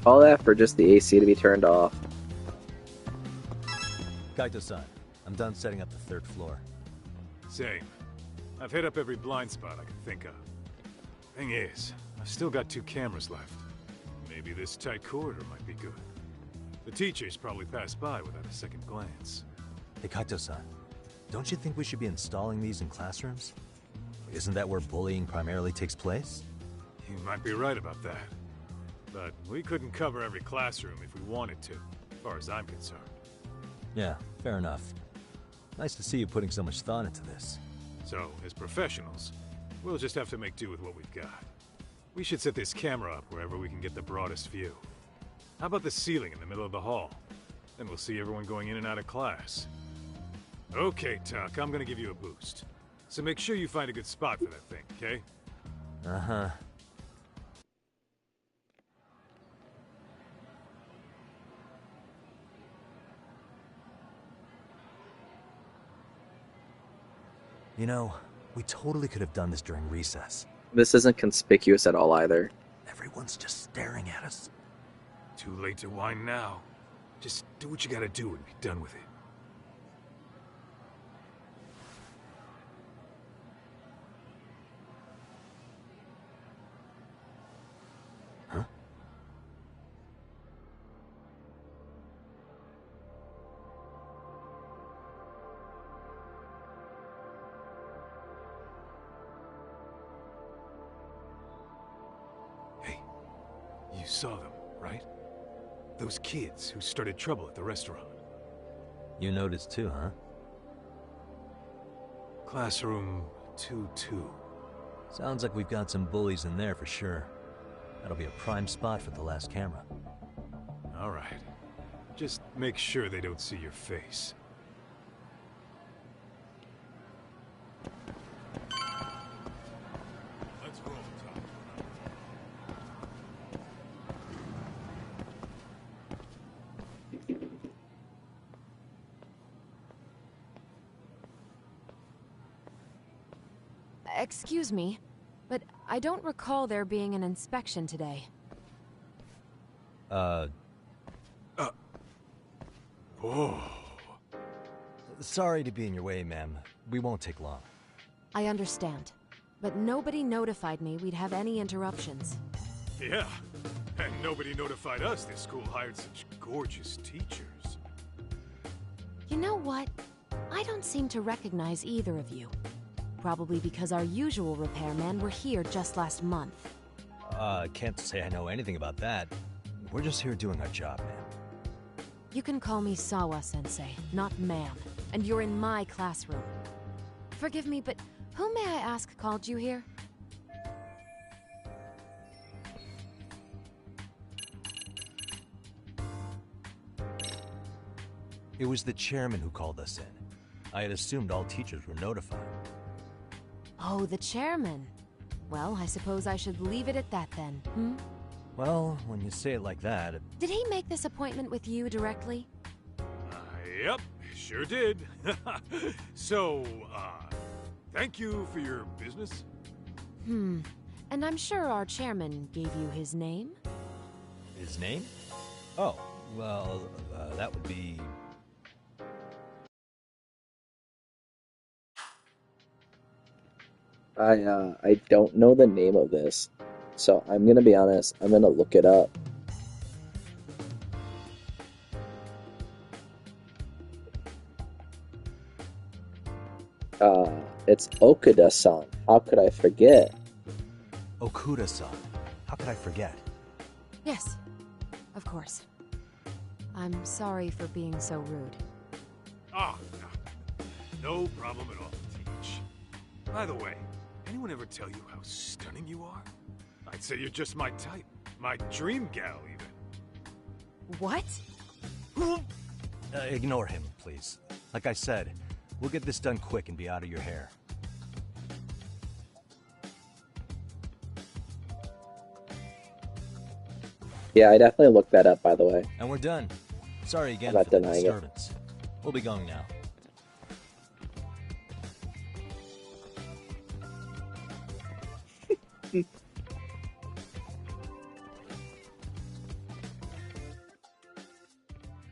All that for just the AC to be turned off. Kaito-san, I'm done setting up the third floor. Same. I've hit up every blind spot I can think of. Thing is, I've still got 2 cameras left. Maybe this tight corridor might be good. The teachers probably passed by without a second glance. Hey, Kaito-san, don't you think we should be installing these in classrooms? Isn't that where bullying primarily takes place? You might be right about that. But we couldn't cover every classroom if we wanted to, as far as I'm concerned. Yeah, fair enough. Nice to see you putting so much thought into this. So, as professionals, we'll just have to make do with what we've got. We should set this camera up wherever we can get the broadest view. How about the ceiling in the middle of the hall? Then we'll see everyone going in and out of class. Okay, Tuck, I'm gonna give you a boost. So make sure you find a good spot for that thing, okay? Uh-huh. You know, we totally could have done this during recess. This isn't conspicuous at all either. Everyone's just staring at us. Too late to whine now. Just do what you gotta do and be done with it. Huh? You saw them, right? Those kids who started trouble at the restaurant. You noticed too, huh? Classroom 2-2. Sounds like we've got some bullies in there for sure. That'll be a prime spot for the last camera. All right. Just make sure they don't see your face. Let's roll, Tom. Excuse me, but I don't recall there being an inspection today. Oh. Sorry to be in your way, ma'am. We won't take long. I understand, but nobody notified me we'd have any interruptions. Yeah, and nobody notified us this school hired such gorgeous teachers. You know what? I don't seem to recognize either of you. Probably because our usual repairmen were here just last month. Can't say I know anything about that. We're just here doing our job, ma'am. You can call me Sawa-sensei, not ma'am, and you're in my classroom. Forgive me, but who may I ask called you here? It was the chairman who called us in. I had assumed all teachers were notified. Oh, the chairman. Well, I suppose I should leave it at that then, hmm? Well, when you say it like that... Did he make this appointment with you directly? Yep, sure did. So, thank you for your business. And I'm sure our chairman gave you his name? His name? Oh, well, that would be... I don't know the name of this, so I'm gonna be honest, I'm gonna look it up. It's Okuda-san. How could I forget? Okuda-san. How could I forget? Yes, of course. I'm sorry for being so rude. Ah, no problem at all, Teach. By the way, anyone ever tell you how stunning you are? I'd say you're just my type. My dream gal, even. What? Ignore him, please. Like I said, we'll get this done quick and be out of your hair. Yeah, I definitely looked that up, by the way. And we're done. Sorry again I'm not for the denying disturbance. We'll be going now.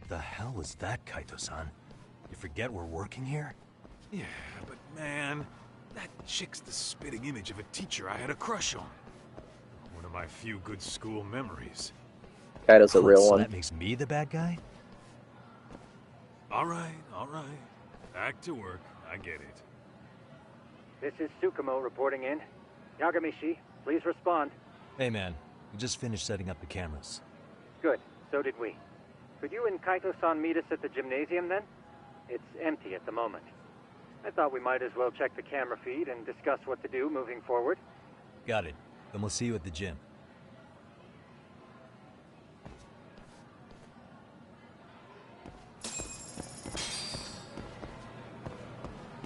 The hell was that, Kaito-san? You forget we're working here? Yeah, but man, that chick's the spitting image of a teacher I had a crush on. One of my few good school memories. Kaito's a real so one. That makes me the bad guy? All right. Back to work. I get it. This is Tsukumo reporting in. Yagamishi, please respond. Hey man, we just finished setting up the cameras. Good, so did we. Could you and Kaito-san meet us at the gymnasium then? It's empty at the moment. I thought we might as well check the camera feed and discuss what to do moving forward. Got it. Then we'll see you at the gym.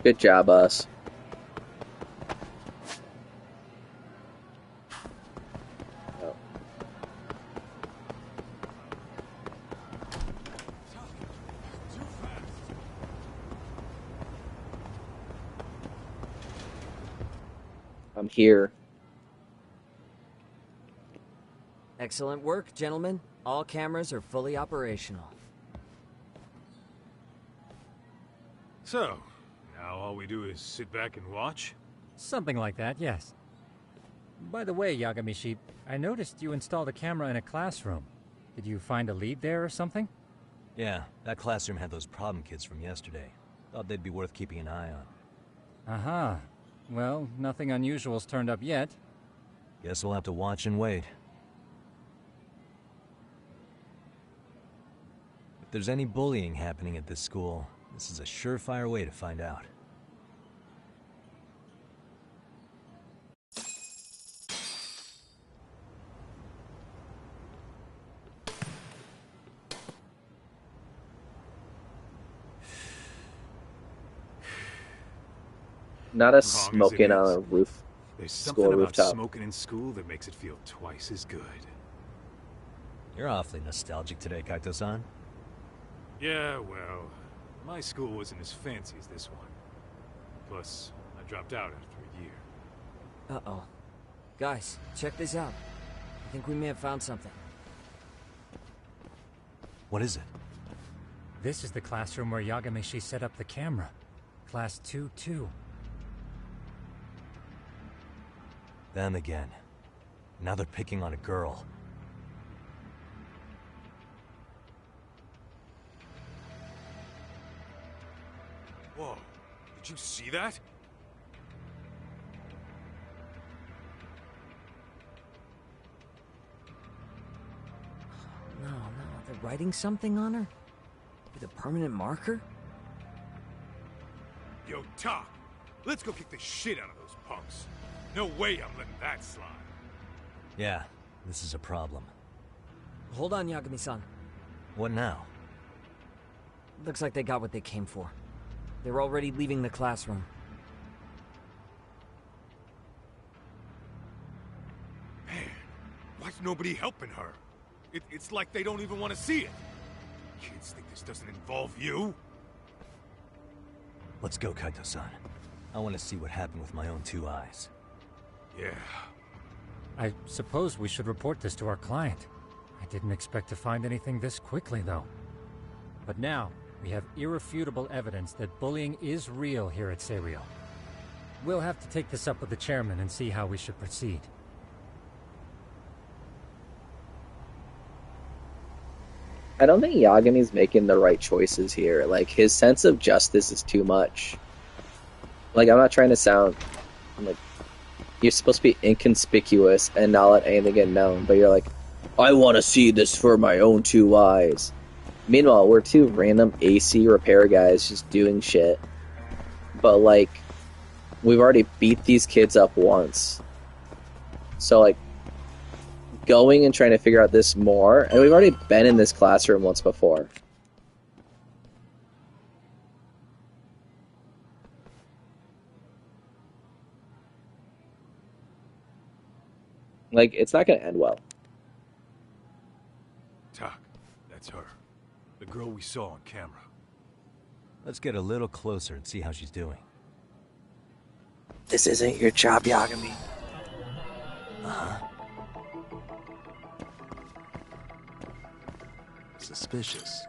Good job, us. Oh. I'm here. Excellent work, gentlemen. All cameras are fully operational. So, now all we do is sit back and watch? Something like that, yes. By the way, Yagamishi, I noticed you installed a camera in a classroom. Did you find a lead there or something? Yeah, that classroom had those problem kids from yesterday. Thought they'd be worth keeping an eye on. Aha. Well, nothing unusual's turned up yet. Guess we'll have to watch and wait. If there's any bullying happening at this school, this is a surefire way to find out. Not as smoking on a roof. There's School something about rooftop. smoking in school that makes it feel twice as good. You're awfully nostalgic today, Kaito-san. Yeah, well, my school wasn't as fancy as this one. Plus, I dropped out after a year. Uh-oh. Guys, check this out. I think we may have found something. What is it? This is the classroom where Yagamishi set up the camera. Class 2-2. Them again. Now they're picking on a girl. Whoa, did you see that? No, they're writing something on her? With a permanent marker? Yo, Talk, let's go kick the shit out of those punks. No way I'm letting that slide. Yeah, this is a problem. Hold on, Yagami-san. What now? Looks like they got what they came for. They're already leaving the classroom. Man, why's nobody helping her? It's like they don't even want to see it. Kids think this doesn't involve you? Let's go, Kaito-san. I want to see what happened with my own 2 eyes. Yeah. I suppose we should report this to our client. I didn't expect to find anything this quickly, though. But now, we have irrefutable evidence that bullying is real here at Serio. We'll have to take this up with the chairman and see how we should proceed. I don't think Yagami's making the right choices here. Like, his sense of justice is too much. Like, I'm not trying to sound... I'm like, you're supposed to be inconspicuous and not let anything get known, but you're like, I want to see this for my own 2 eyes. Meanwhile, we're 2 random AC repair guys just doing shit. But, like, we've already beat these kids up once. So, like, going and trying to figure out this more, and we've already been in this classroom once before. Like, it's not going to end well. Talk, that's her. The girl we saw on camera. Let's get a little closer and see how she's doing. This isn't your job, Yagami. Uh-huh. Suspicious.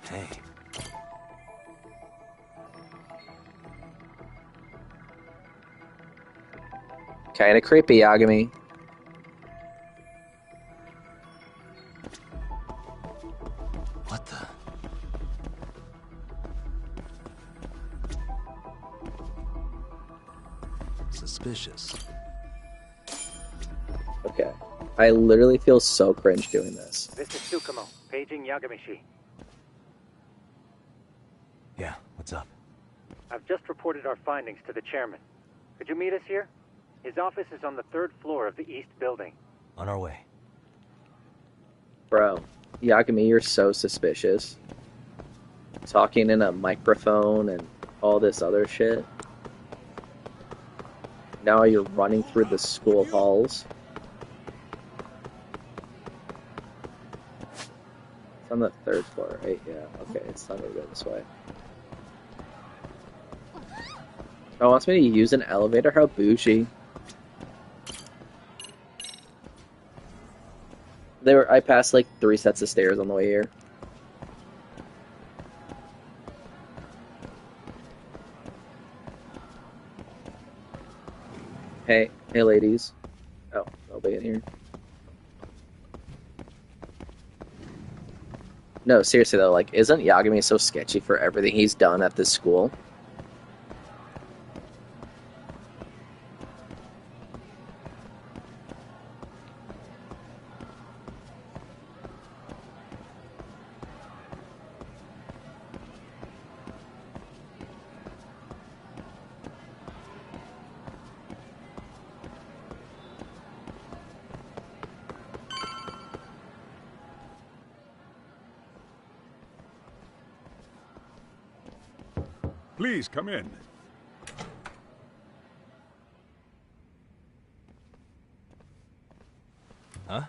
Hey. Kinda creepy, Yagami. What the? Suspicious. Okay. I literally feel so cringe doing this. This is Tsukumo, paging Yagamishi. Yeah, what's up? I've just reported our findings to the chairman. Could you meet us here? His office is on the 3rd floor of the east building. On our way. Bro, Yagami, you're so suspicious. Talking in a microphone and all this other shit. Now you're running through the school halls. It's on the 3rd floor, right? Yeah, okay, it's not gonna go this way. Oh, wants me to use an elevator? How bougie. I passed like 3 sets of stairs on the way here. Hey ladies. Oh, nobody in here. No, seriously though, like, isn't Yagami so sketchy for everything he's done at this school? Please, come in. Huh?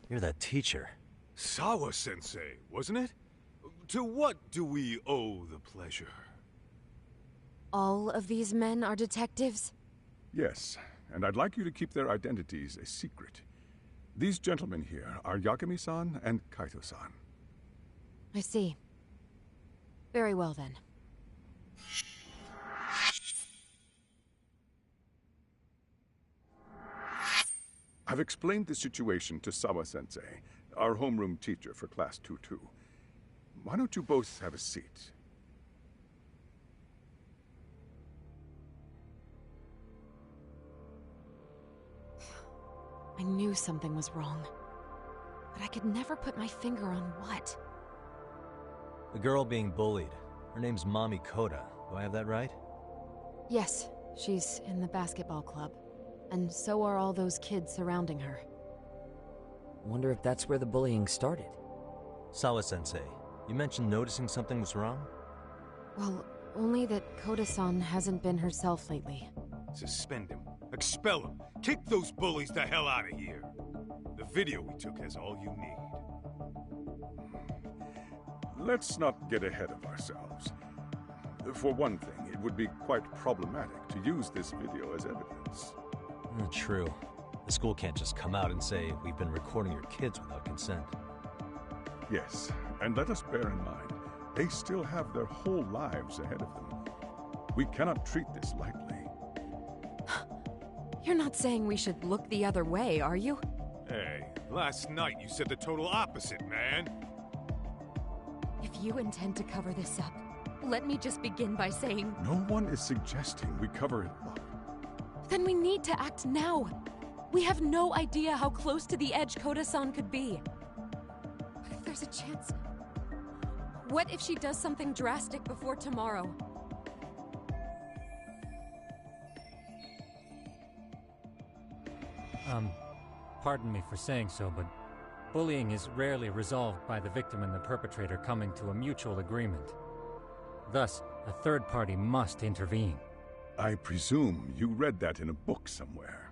You're that teacher. Sawa-sensei, wasn't it? To what do we owe the pleasure? All of these men are detectives? Yes, and I'd like you to keep their identities a secret. These gentlemen here are Yagami-san and Kaito-san. I see. Very well, then. I've explained the situation to Sawa-sensei, our homeroom teacher for Class 2-2. Why don't you both have a seat? I knew something was wrong, but I could never put my finger on what. The girl being bullied. Her name's Mami Koda. Do I have that right? Yes, she's in the basketball club. And so are all those kids surrounding her. Wonder if that's where the bullying started. Sawa-sensei, you mentioned noticing something was wrong? Well, only that Koda-san hasn't been herself lately. Suspend him. Expel him. Kick those bullies the hell out of here. The video we took has all you need. Let's not get ahead of ourselves. For one thing, it would be quite problematic to use this video as evidence. True. The school can't just come out and say, we've been recording your kids without consent. Yes, and let us bear in mind, they still have their whole lives ahead of them. We cannot treat this lightly. You're not saying we should look the other way, are you? Hey, last night you said the total opposite, man. If you intend to cover this up, let me just begin by saying... No one is suggesting we cover it up. Then we need to act now. We have no idea how close to the edge Koda-san could be. What if there's a chance? What if she does something drastic before tomorrow? Pardon me for saying so, but bullying is rarely resolved by the victim and the perpetrator coming to a mutual agreement. Thus, a third party must intervene. I presume you read that in a book somewhere.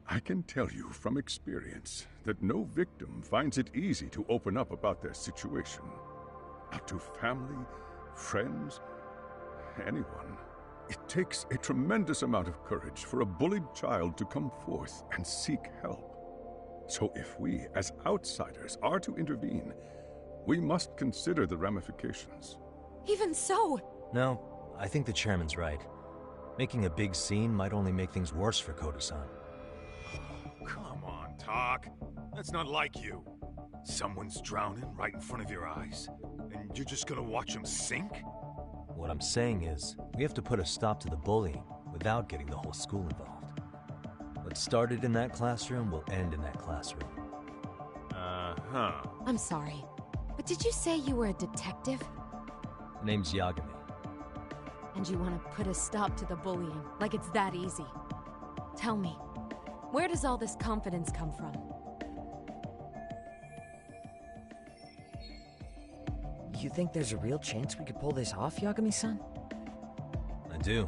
I can tell you from experience that no victim finds it easy to open up about their situation. Not to family, friends, anyone. It takes a tremendous amount of courage for a bullied child to come forth and seek help. So if we, as outsiders, are to intervene, we must consider the ramifications. Even so... No, I think the chairman's right. Making a big scene might only make things worse for Koda-san. Oh, come on, Tak. That's not like you. Someone's drowning right in front of your eyes, and you're just gonna watch him sink? What I'm saying is, we have to put a stop to the bullying without getting the whole school involved. What started in that classroom will end in that classroom. Uh-huh. I'm sorry, but did you say you were a detective? The name's Yagami. And you want to put a stop to the bullying, like it's that easy. Tell me, where does all this confidence come from? You think there's a real chance we could pull this off, Yagami-san? I do.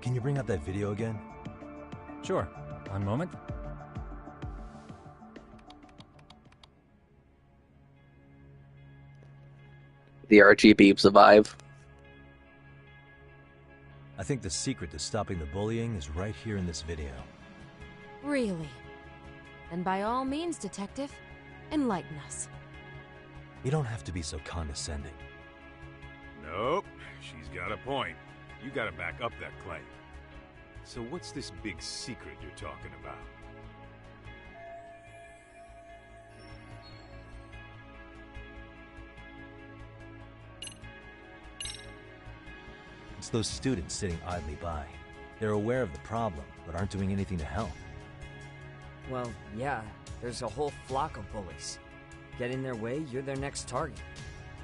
Can you bring up that video again? Sure. One moment. The RGB survive. I think the secret to stopping the bullying is right here in this video. Really? Then by all means, detective, enlighten us. You don't have to be so condescending. Nope, she's got a point. You gotta back up that claim. So what's this big secret you're talking about? It's those students sitting idly by. They're aware of the problem, but aren't doing anything to help. Well, yeah, there's a whole flock of bullies. Get in their way, you're their next target.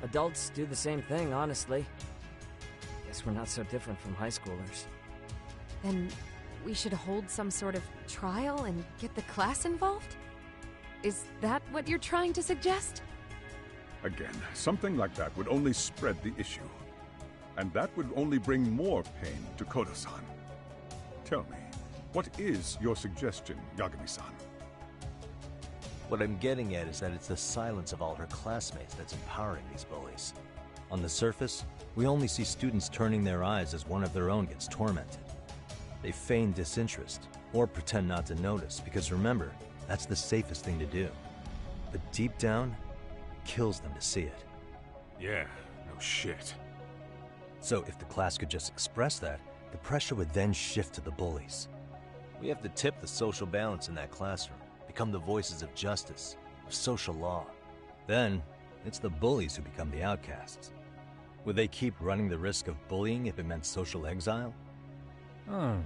Adults do the same thing, honestly. Guess we're not so different from high schoolers. Then we should hold some sort of trial and get the class involved? Is that what you're trying to suggest? Again, something like that would only spread the issue. And that would only bring more pain to Kodo-san. Tell me, what is your suggestion, Yagami-san? What I'm getting at is that it's the silence of all her classmates that's empowering these bullies. On the surface, we only see students turning their eyes as one of their own gets tormented. They feign disinterest, or pretend not to notice, because remember, that's the safest thing to do. But deep down, it kills them to see it. Yeah, no shit. So if the class could just express that, the pressure would then shift to the bullies. We have to tip the social balance in that classroom, become the voices of justice, of social law. Then, it's the bullies who become the outcasts. Would they keep running the risk of bullying if it meant social exile? Oh,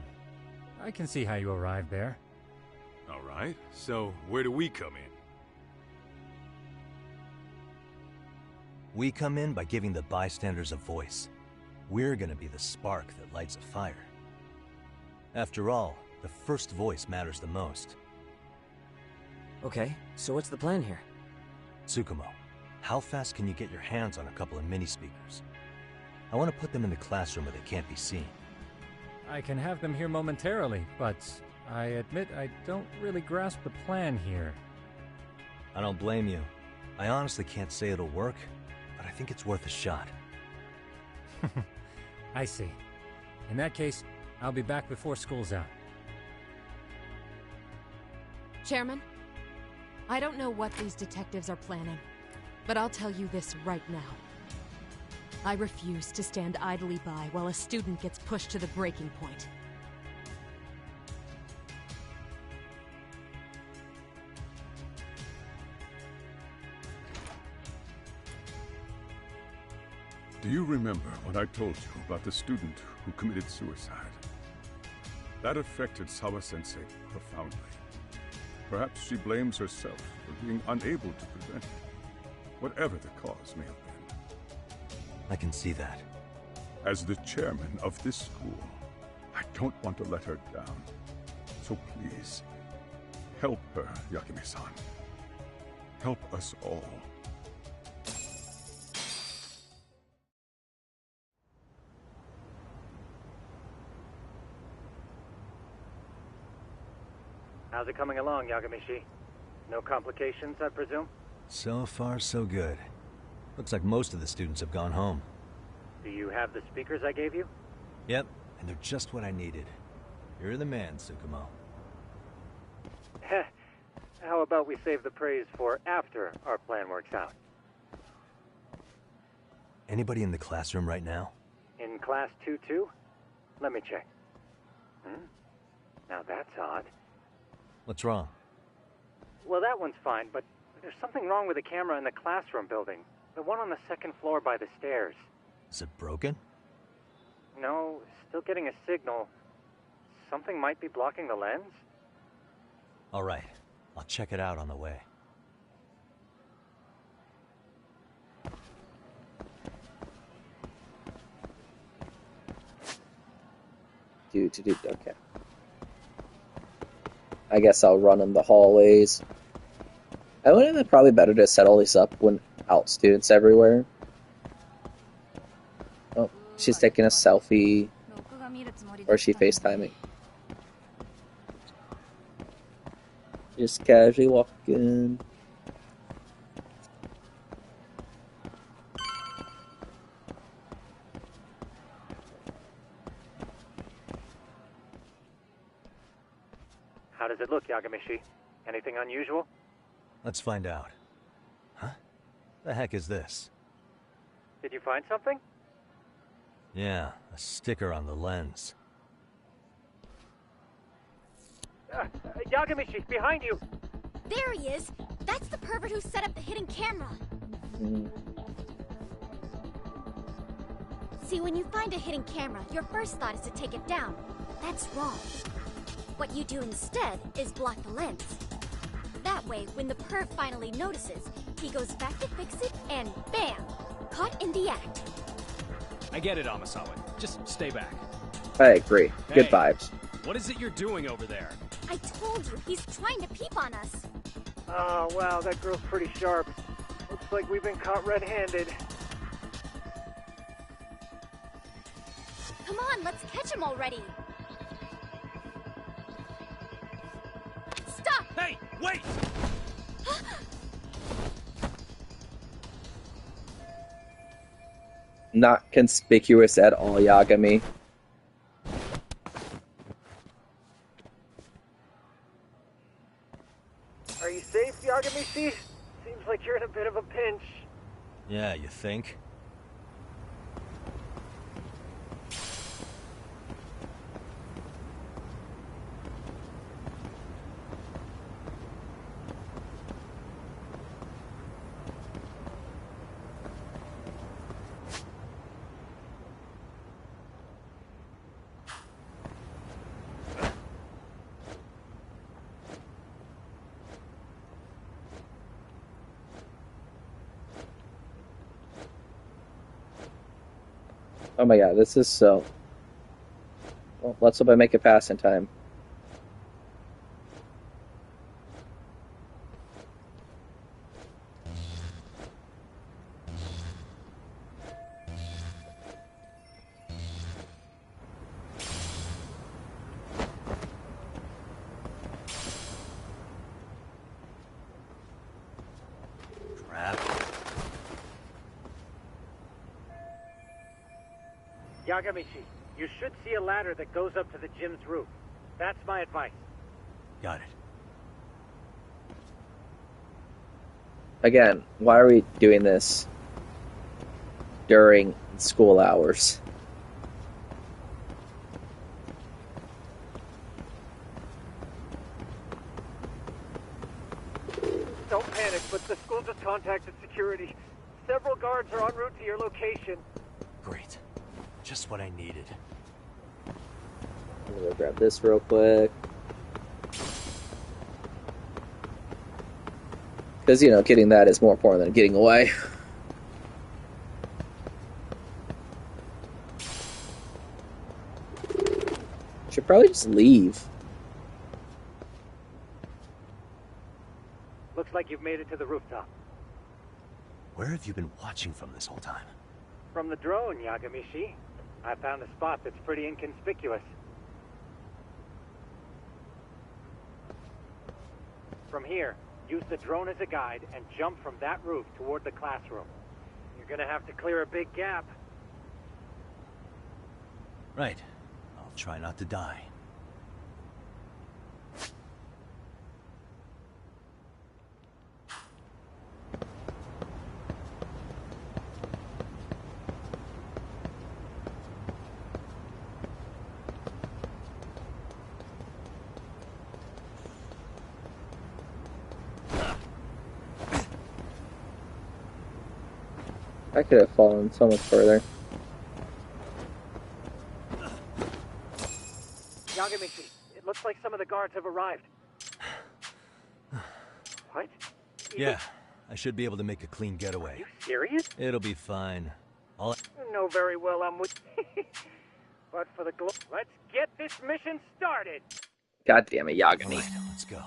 I can see how you arrived there. All right, so where do we come in? We come in by giving the bystanders a voice. We're gonna be the spark that lights a fire. After all, the first voice matters the most. Okay, so what's the plan here? Tsukumo, how fast can you get your hands on a couple of mini-speakers? I want to put them in the classroom where they can't be seen. I can have them here momentarily, but I admit I don't really grasp the plan here. I don't blame you. I honestly can't say it'll work, but I think it's worth a shot. I see. In that case, I'll be back before school's out. Chairman, I don't know what these detectives are planning, but I'll tell you this right now. I refuse to stand idly by while a student gets pushed to the breaking point. Do you remember what I told you about the student who committed suicide? That affected Sawa-sensei profoundly. Perhaps she blames herself for being unable to prevent it, whatever the cause may have been. I can see that. As the chairman of this school, I don't want to let her down. So please, help her, Yakime-san. Help us all. How's it coming along, Yagamishi? No complications, I presume? So far, so good. Looks like most of the students have gone home. Do you have the speakers I gave you? Yep, and they're just what I needed. You're the man, Tsukumo. Heh. How about we save the praise for after our plan works out? Anybody in the classroom right now? In class 2-2? Let me check. Now that's odd. What's wrong? Well, that one's fine, but there's something wrong with the camera in the classroom building. The one on the second floor by the stairs. Is it broken? No, still getting a signal. Something might be blocking the lens? All right, I'll check it out on the way. Okay. I guess I'll run in the hallways. I would have been probably better to set all these up without students everywhere. Oh, she's taking a selfie. Or is she FaceTiming? Just casually walking. How does it look, Yagamishi? Anything unusual? Let's find out. Huh? The heck is this? Did you find something? Yeah, a sticker on the lens. Yagamishi, behind you! There he is! That's the pervert who set up the hidden camera! See, when you find a hidden camera, your first thought is to take it down. That's wrong. What you do instead is block the lens. That way, when the perv finally notices, he goes back to fix it, and bam! Caught in the act. I get it, Amasawa. Just stay back. I agree. Good vibes. What is it you're doing over there? I told you, he's trying to peep on us. Oh, wow, that girl's pretty sharp. Looks like we've been caught red-handed. on, let's catch him already. Stop! Hey, wait! Not conspicuous at all, Yagami. Are you safe, Yagami-shi? Seems like you're in a bit of a pinch. Yeah, you think? Oh my god, this is so... Well, let's hope I make it past in time. Yagami-shi, you should see a ladder that goes up to the gym's roof. That's my advice. Got it. Again, why are we doing this during school hours? Don't panic, but the school just contacted security. Several guards are en route to your location. Great. Just what I needed. I'm gonna grab this real quick. Because, you know, getting that is more important than getting away. Should probably just leave. Looks like you've made it to the rooftop. Where have you been watching from this whole time? From the drone, Yagami-shi. I found a spot that's pretty inconspicuous. From here, use the drone as a guide and jump from that roof toward the classroom. You're gonna have to clear a big gap. Right. I'll try not to die. I could have fallen so much further. Yagami-shi, it looks like some of the guards have arrived. What? Yeah, I should be able to make a clean getaway. Are you serious? It'll be fine. You know very well I'm with But for the let's get this mission started! God damn it, Yagami. Right, let's go.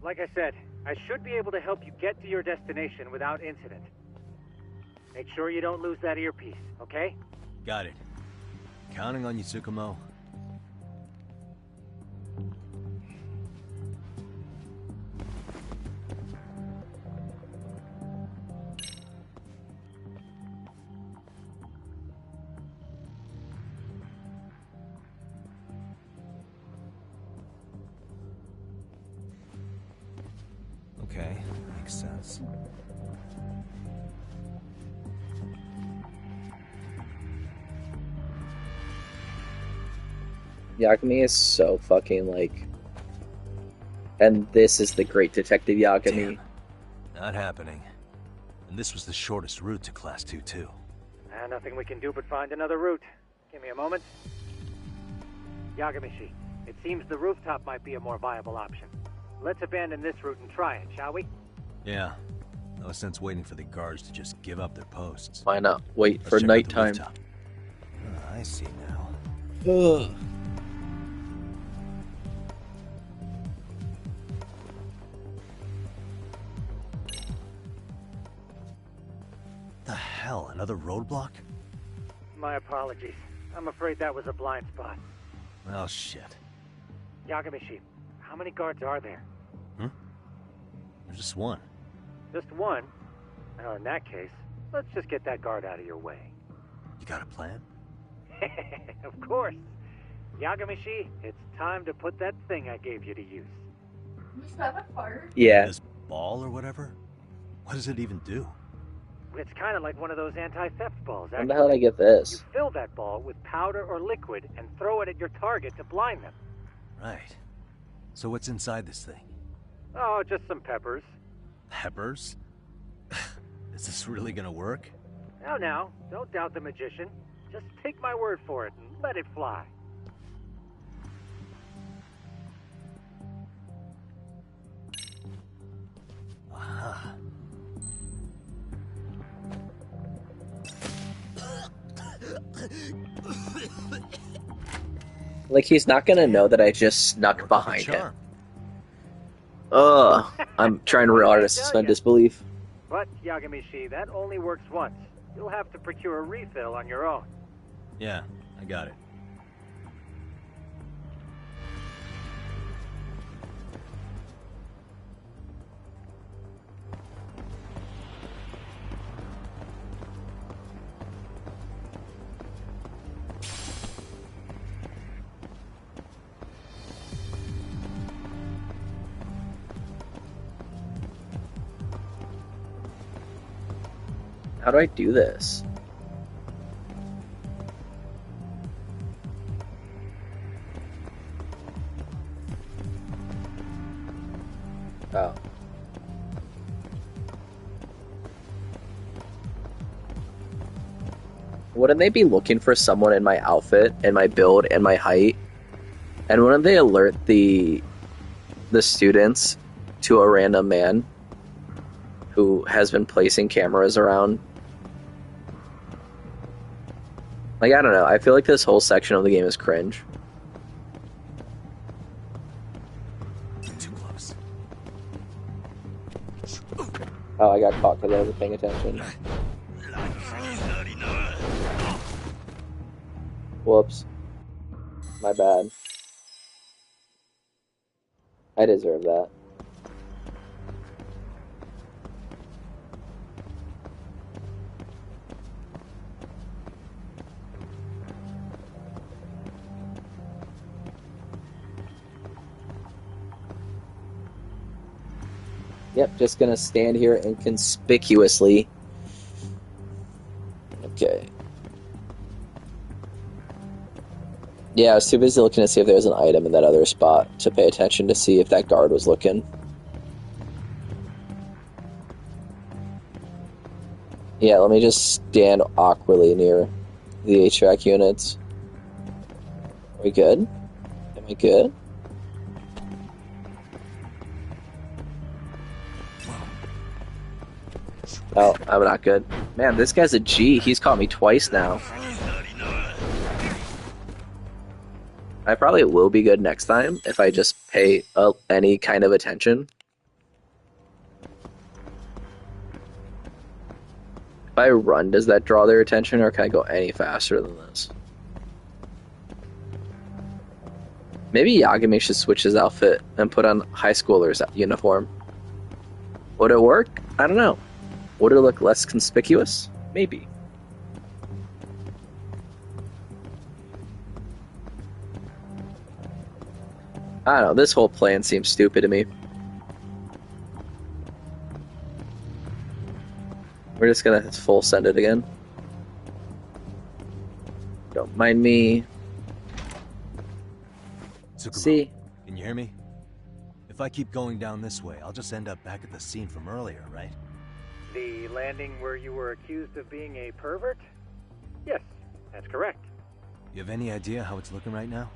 Like I said, I should be able to help you get to your destination without incident. Make sure you don't lose that earpiece, okay? Got it. Counting on you, Tsukumo. Okay, makes sense. Yagami is so fucking like... And this is the great Detective Yagami. Damn. Not happening. And this was the shortest route to Class 2, too. Nothing we can do but find another route. Give me a moment. Yagami-shi, it seems the rooftop might be a more viable option. Let's abandon this route and try it, shall we? Yeah. No sense waiting for the guards to just give up their posts. Why not wait Let's for check out the nighttime? rooftop. I see now. Ugh. hell, another roadblock? My apologies. I'm afraid that was a blind spot. Well, shit. Yagamishi, how many guards are there? There's just one. Just one? Well, in that case, let's just get that guard out of your way. You got a plan? Of course. Yagamishi, it's time to put that thing I gave you to use. Was that a fart? Yeah. This ball or whatever? What does it even do? It's kind of like one of those anti-theft balls, When the hell did I get this? You fill that ball with powder or liquid and throw it at your target to blind them. Right. So what's inside this thing? Oh, just some peppers. Peppers? Is this really gonna work? Now, don't doubt the magician. Just take my word for it and let it fly. Aha. Like, he's not gonna know that I just snuck behind him. Ugh. I'm trying real hard to suspend disbelief. But, Yagamishi, that only works once. You'll have to procure a refill on your own. Yeah, I got it. How do I do this? Oh. Wouldn't they be looking for someone in my outfit and my build and my height? And wouldn't they alert the students to a random man who has been placing cameras around? Like, I don't know. I feel like this whole section of the game is cringe. Too close. Oh, I got caught because I wasn't paying attention. Whoops. My bad. I deserve that. Yep, just gonna stand here inconspicuously. Okay. Yeah, I was too busy looking to see if there was an item in that other spot to pay attention to see if that guard was looking. Yeah, let me just stand awkwardly near the HVAC units. Are we good? Am I good? Oh, I'm not good. Man, this guy's a G. He's caught me twice now. I probably will be good next time if I just pay any kind of attention. If I run, does that draw their attention, or can I go any faster than this? Maybe Yagami should switch his outfit and put on high schooler's uniform. Would it work? I don't know. Would it look less conspicuous? Maybe. I don't know, this whole plan seems stupid to me. We're just gonna full send it again. Don't mind me. Tsukuma, See? can you hear me? If I keep going down this way, I'll just end up back at the scene from earlier, right? The landing where you were accused of being a pervert? Yes, that's correct. You have any idea how it's looking right now?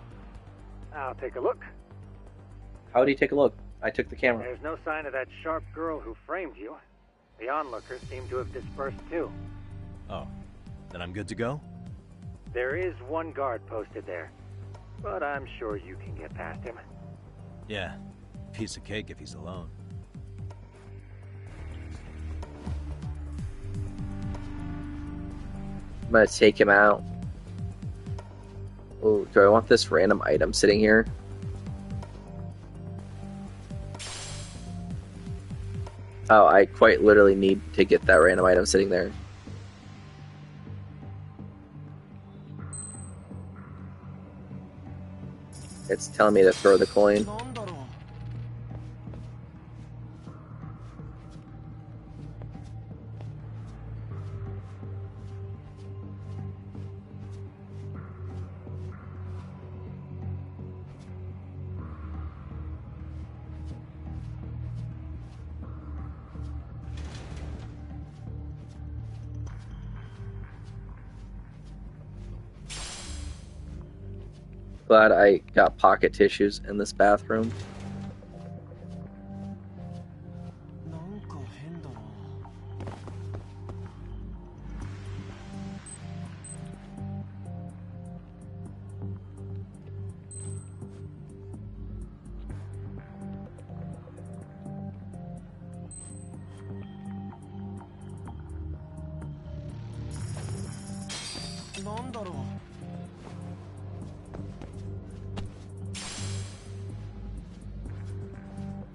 I'll take a look. How would he take a look? I took the camera. There's no sign of that sharp girl who framed you. The onlookers seem to have dispersed too. Oh, then I'm good to go? There is one guard posted there, but I'm sure you can get past him. Yeah, piece of cake if he's alone. gonna take him out. Oh, do I want this random item sitting here? Oh, I quite literally need to get that random item sitting there. It's telling me to throw the coin. Glad I got pocket tissues in this bathroom.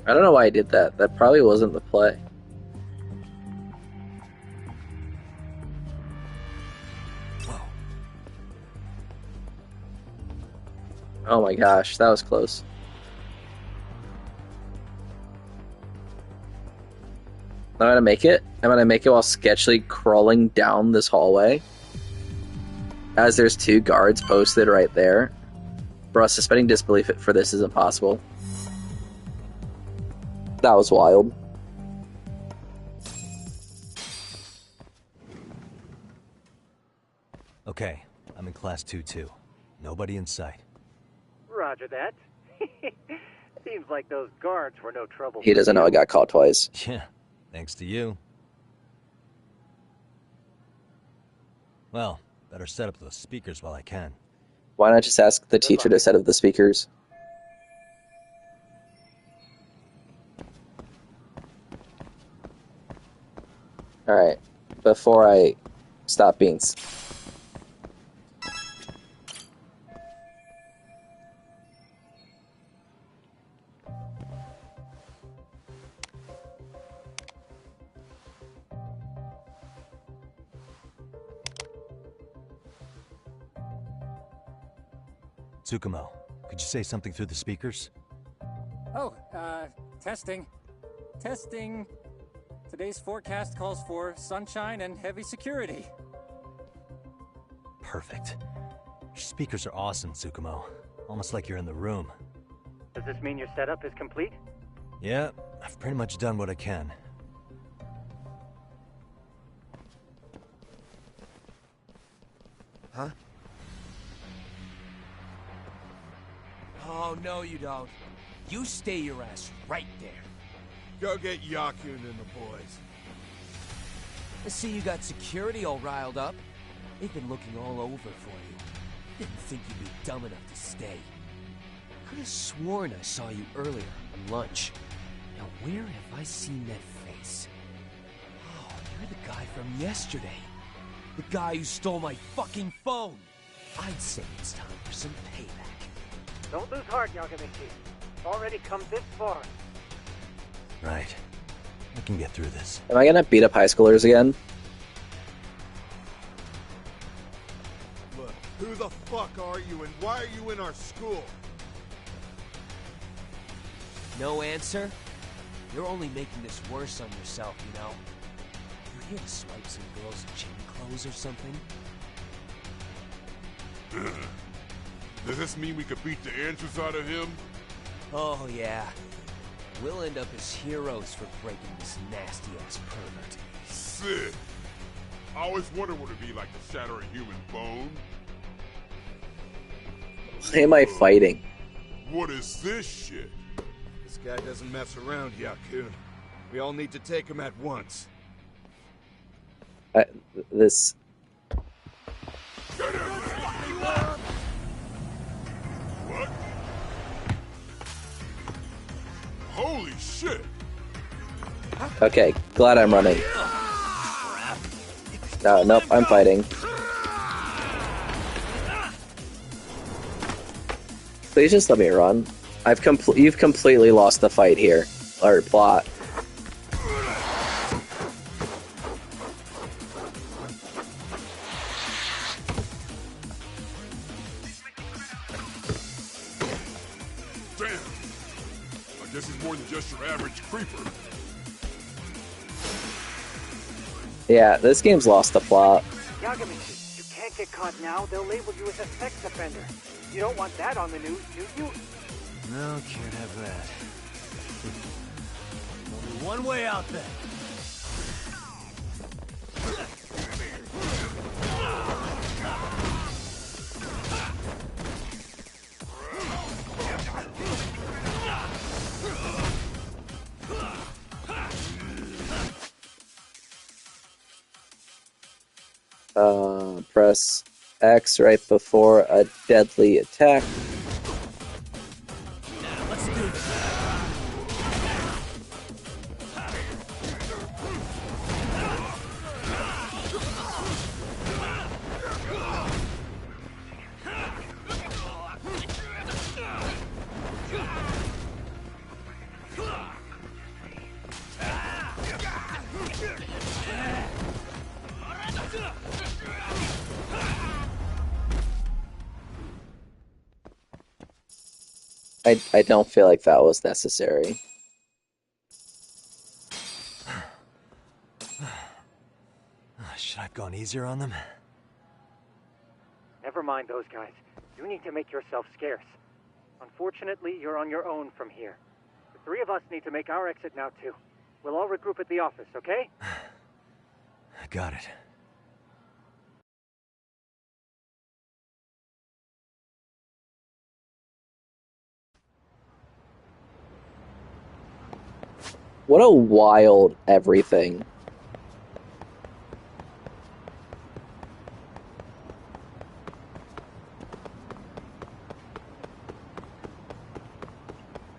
I don't know why I did that. That probably wasn't the play. Oh my gosh, that was close. I'm gonna make it. I'm gonna make it while sketchily crawling down this hallway. As there's two guards posted right there. Bro, suspending disbelief for this is impossible. That was wild. Okay, I'm in class 2-2. Nobody in sight. Roger that. Seems like those guards were no trouble. He doesn't know I got caught twice. Yeah, thanks to you. Well, better set up those speakers while I can. Why not just ask the teacher to set up the speakers? Alright, before I stop being... Tsukumo, could you say something through the speakers? Oh, testing. Testing. Today's forecast calls for sunshine and heavy security. Perfect. Your speakers are awesome, Tsukumo. Almost like you're in the room. Does this mean your setup is complete? Yeah, I've pretty much done what I can. Huh? Oh, no you don't. You stay your ass right there. Go get Yakun and the boys. I see you got security all riled up. They've been looking all over for you. Didn't think you'd be dumb enough to stay. Could have sworn I saw you earlier on lunch. Now where have I seen that face? Oh, you're the guy from yesterday. The guy who stole my fucking phone. I'd say it's time for some payback. Don't lose heart, Yagamichi. Already come this far. Right. I can get through this. Am I gonna beat up high schoolers again? Look, who the fuck are you and why are you in our school? No answer? You're only making this worse on yourself, you know? You're here to swipe some girls' gym clothes or something? Does this mean we could beat the answers out of him? Oh, yeah. We'll end up as heroes for breaking this nasty-ass pervert. Sick. I always wondered what it'd be like to shatter a human bone. Why am I fighting? What is this shit? This guy doesn't mess around, Yakun. We all need to take him at once. This... What? Holy shit! Okay, glad I'm running. No, nope, I'm fighting. Please just let me run. You've completely lost the fight here. Or plot. Damn! I guess he's more than just your average creeper. Yeah, this game's lost the plot. Yagami, you can't get caught now. They'll label you as a sex offender. You don't want that on the news, do you? No, can't have that. Only one way out then. Press X right before a deadly attack. Let's do this. I don't feel like that was necessary. Should I have gone easier on them? Never mind those guys. You need to make yourself scarce. Unfortunately, you're on your own from here. The three of us need to make our exit now, too. We'll all regroup at the office, okay? Got it. What a wild everything.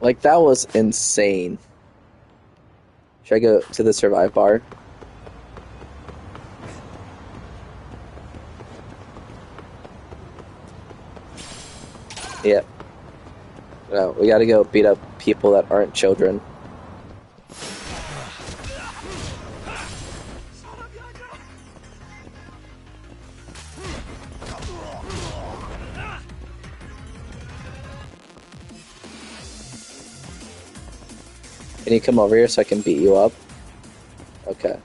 Like, that was insane. Should I go to the survive bar? Yep. No, we gotta go beat up people that aren't children. Can you come over here so I can beat you up? Okay.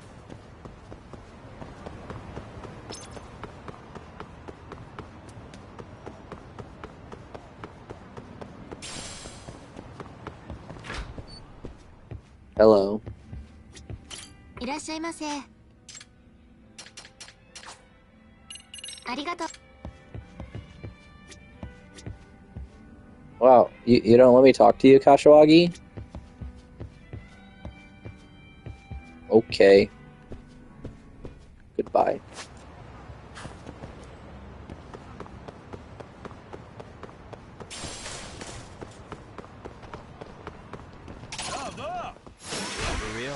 Hello. いらっしゃいませ。ありがとう。 Wow, you don't let me talk to you, Kashiwagi? Okay. Goodbye. Be real?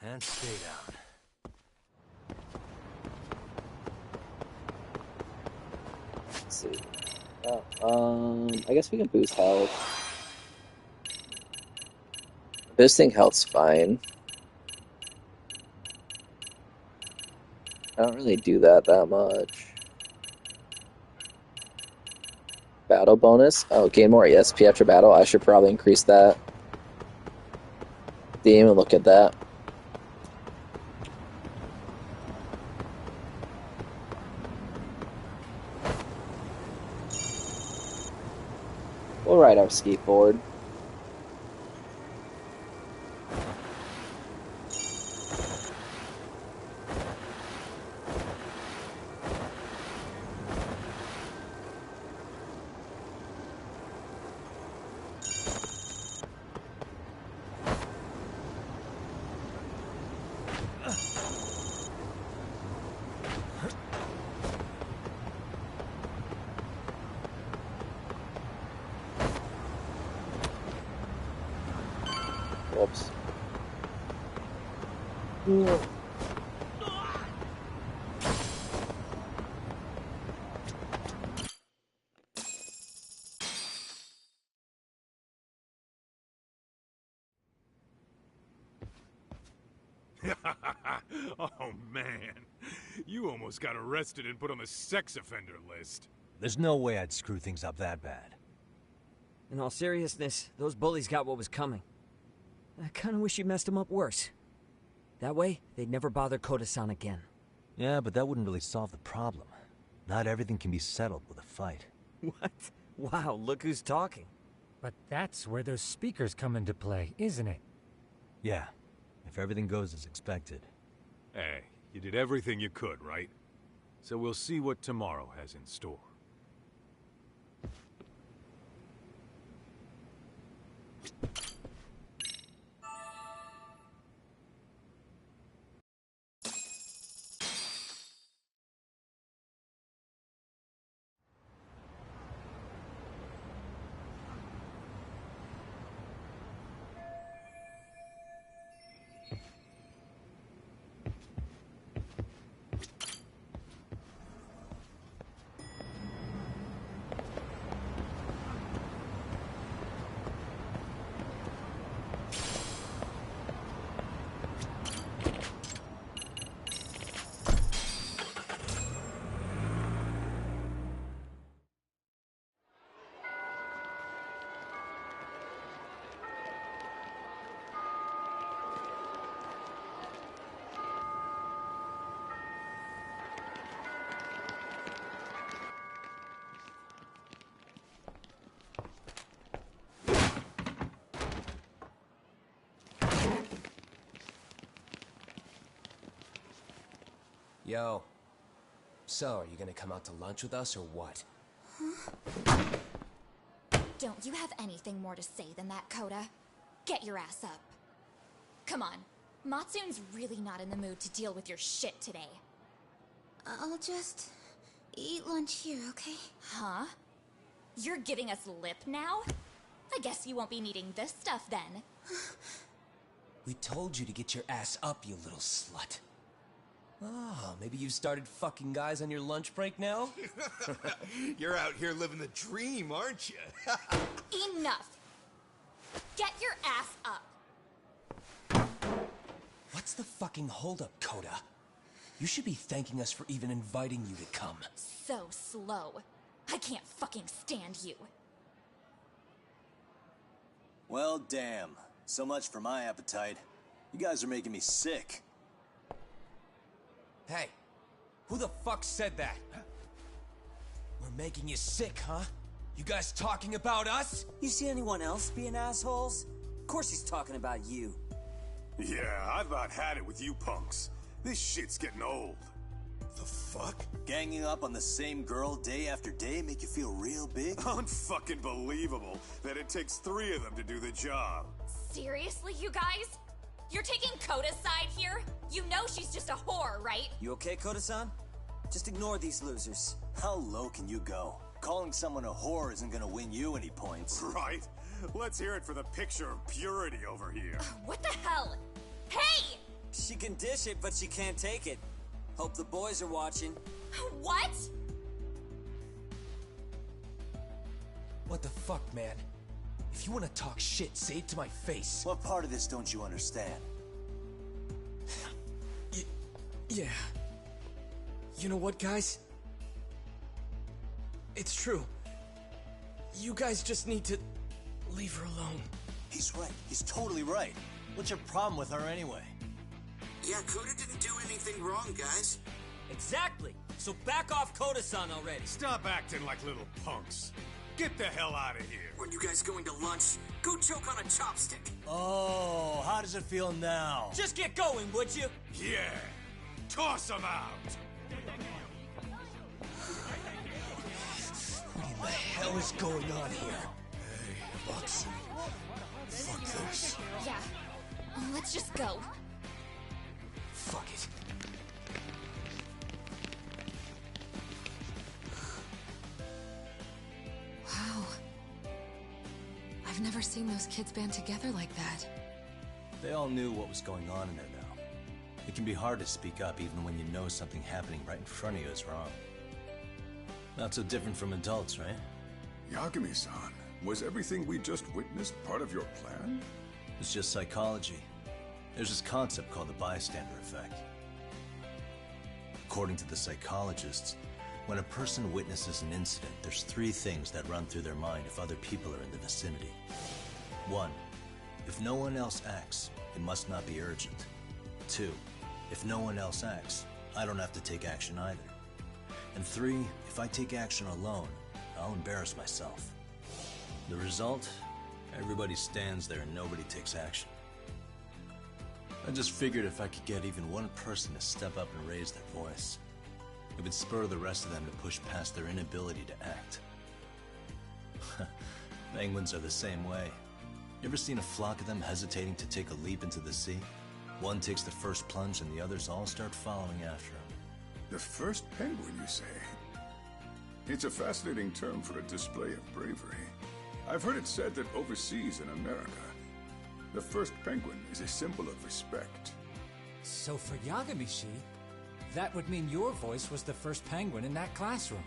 And stay down. Let's see. I guess we can boost health. Boosting health's fine. I don't really do that much. Battle bonus? Oh, gain more ESP after battle. I should probably increase that. Didn't even look at that. We'll ride our skateboard. Whoops. Oh, man. You almost got arrested and put on the sex offender list. There's no way I'd screw things up that bad. In all seriousness, those bullies got what was coming. I kinda wish you messed them up worse. That way, they'd never bother Koda-san again. Yeah, but that wouldn't really solve the problem. Not everything can be settled with a fight. What? Wow, look who's talking. But that's where those speakers come into play, isn't it? Yeah, if everything goes as expected. Hey, you did everything you could, right? So we'll see what tomorrow has in store. Yo. So, are you gonna come out to lunch with us or what? Don't you have anything more to say than that, Koda? Get your ass up. Come on. Matsune's really not in the mood to deal with your shit today. I'll just eat lunch here, okay? Huh? You're giving us lip now? I guess you won't be needing this stuff then. We told you to get your ass up, you little slut. Oh, maybe you've started fucking guys on your lunch break now? You're out here living the dream, aren't you? Enough! Get your ass up! What's the fucking holdup, Koda? You should be thanking us for even inviting you to come. So slow. I can't fucking stand you. Well, damn. So much for my appetite. You guys are making me sick. Hey, who the fuck said that? We're making you sick, huh? You guys talking about us? You see anyone else being assholes? Of course he's talking about you. Yeah, I've about had it with you punks. This shit's getting old. The fuck? Ganging up on the same girl day after day make you feel real big? Unfucking believable that it takes 3 of them to do the job. Seriously, you guys? You're taking Koda's side here? You know she's just a whore, right? You okay, Koda-san? Just ignore these losers. How low can you go? Calling someone a whore isn't gonna win you any points. Right? Let's hear it for the picture of purity over here. What the hell? Hey! She can dish it, but she can't take it. Hope the boys are watching. What? What the fuck, man? If you want to talk shit, say it to my face. What part of this don't you understand? Yeah. You know what, guys? It's true. You guys just need to leave her alone. He's right. He's totally right. What's your problem with her anyway? Yeah, Koda didn't do anything wrong, guys. Exactly. So back off Koda-san already. Stop acting like little punks. Get the hell out of here. When you guys going to lunch, go choke on a chopstick. Oh, how does it feel now? Just get going, would you? Yeah. Toss them out. What in the hell is going on here? Hey, Matsu. Fuck this. Yeah. Let's just go. Fuck it. Wow. I've never seen those kids band together like that. They all knew what was going on in there now. It can be hard to speak up even when you know something happening right in front of you is wrong. Not so different from adults, right? Yagami-san, was everything we just witnessed part of your plan? It's just psychology. There's this concept called the bystander effect. According to the psychologists, when a person witnesses an incident, there's 3 things that run through their mind if other people are in the vicinity. 1. If no one else acts, it must not be urgent. 2. If no one else acts, I don't have to take action either. And 3, if I take action alone, I'll embarrass myself. The result? Everybody stands there and nobody takes action. I just figured if I could get even one person to step up and raise their voice, it would spur the rest of them to push past their inability to act. Penguins are the same way. You ever seen a flock of them hesitating to take a leap into the sea? One takes the first plunge and the others all start following after him. The first penguin, you say? It's a fascinating term for a display of bravery. I've heard it said that overseas in America, the first penguin is a symbol of respect. So for Yagami-shi, that would mean your voice was the first penguin in that classroom.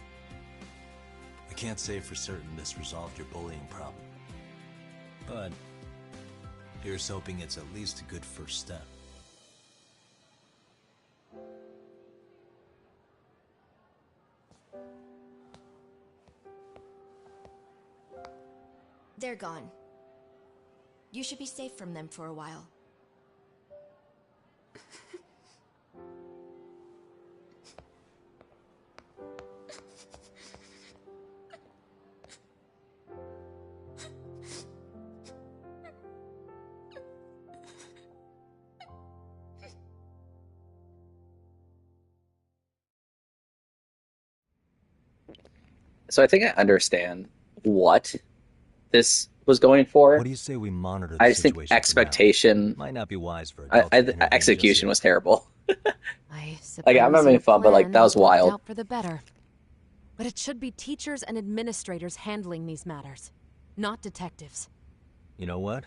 I can't say for certain this resolved your bullying problem. But here's hoping it's at least a good first step. They're gone. You should be safe from them for a while. So I think I understand what this was going for. What do you say we monitor the I just think situation expectation might not be wise for adults. Execution was terrible. I suppose Like, I'm having your fun, but, like, plan that was has worked wild. out for the better. But it should be teachers and administrators handling these matters, not detectives. You know what?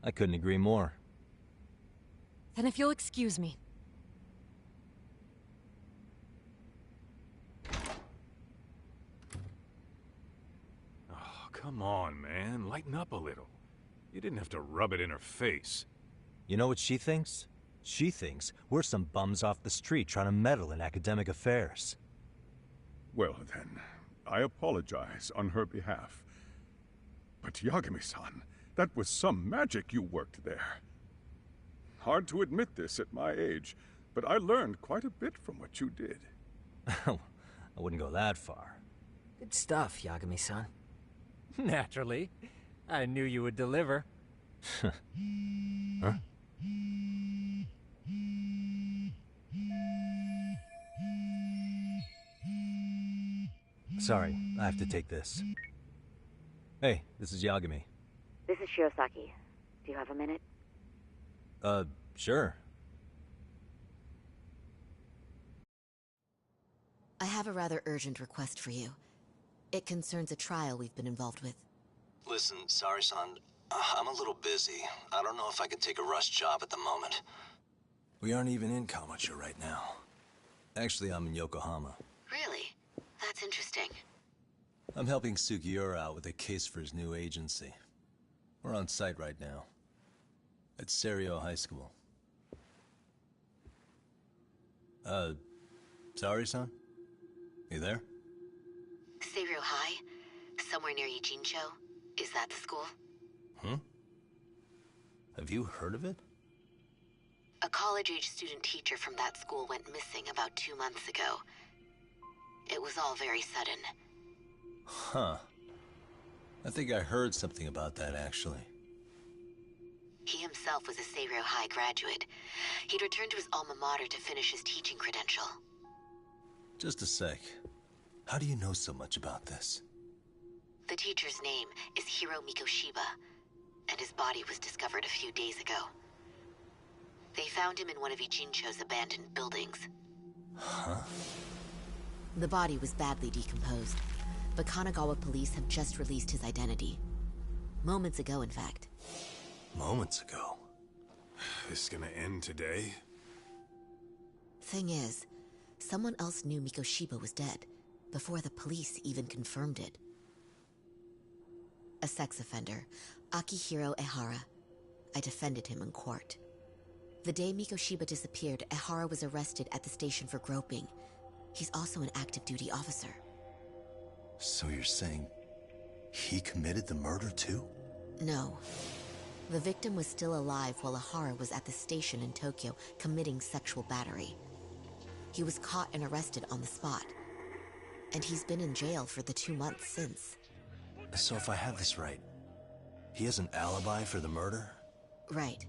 I couldn't agree more. Then if you'll excuse me. Oh, come on, man. Lighten up a little. You didn't have to rub it in her face. You know what she thinks? She thinks we're some bums off the street trying to meddle in academic affairs. Well then, I apologize on her behalf. But Yagami-san, that was some magic you worked there. Hard to admit this at my age, but I learned quite a bit from what you did. I wouldn't go that far. Good stuff, Yagami-san. Naturally. I knew you would deliver. Huh? Sorry, I have to take this. Hey, this is Yagami. This is Shiosaki. Do you have a minute? Sure. I have a rather urgent request for you. It concerns a trial we've been involved with. Listen, sorry-san. I'm a little busy. I don't know if I could take a rush job at the moment. We aren't even in Kawachi right now. Actually, I'm in Yokohama. Really? That's interesting. I'm helping Sugiura out with a case for his new agency. We're on site right now. At Serio High School. Sorry-san? You there? Serio High? Somewhere near Yijincho? Is that the school? Hmm? Have you heard of it? A college-age student teacher from that school went missing about 2 months ago. It was all very sudden. Huh. I think I heard something about that, actually. He himself was a Serio High graduate. He'd returned to his alma mater to finish his teaching credential. Just a sec. How do you know so much about this? The teacher's name is Hiro Mikoshiba, and his body was discovered a few days ago. They found him in one of Ijincho's abandoned buildings. Huh? The body was badly decomposed, but Kanagawa police have just released his identity. Moments ago, in fact. Moments ago? this gonna end today? Thing is, someone else knew Mikoshiba was dead, before the police even confirmed it. A sex offender, Akihiro Ehara. I defended him in court. The day Mikoshiba disappeared, Ehara was arrested at the station for groping. He's also an active duty officer. So you're saying he committed the murder too? No. The victim was still alive while Ehara was at the station in Tokyo committing sexual battery. He was caught and arrested on the spot. And he's been in jail for the 2 months since. So if I have this right, he has an alibi for the murder? Right.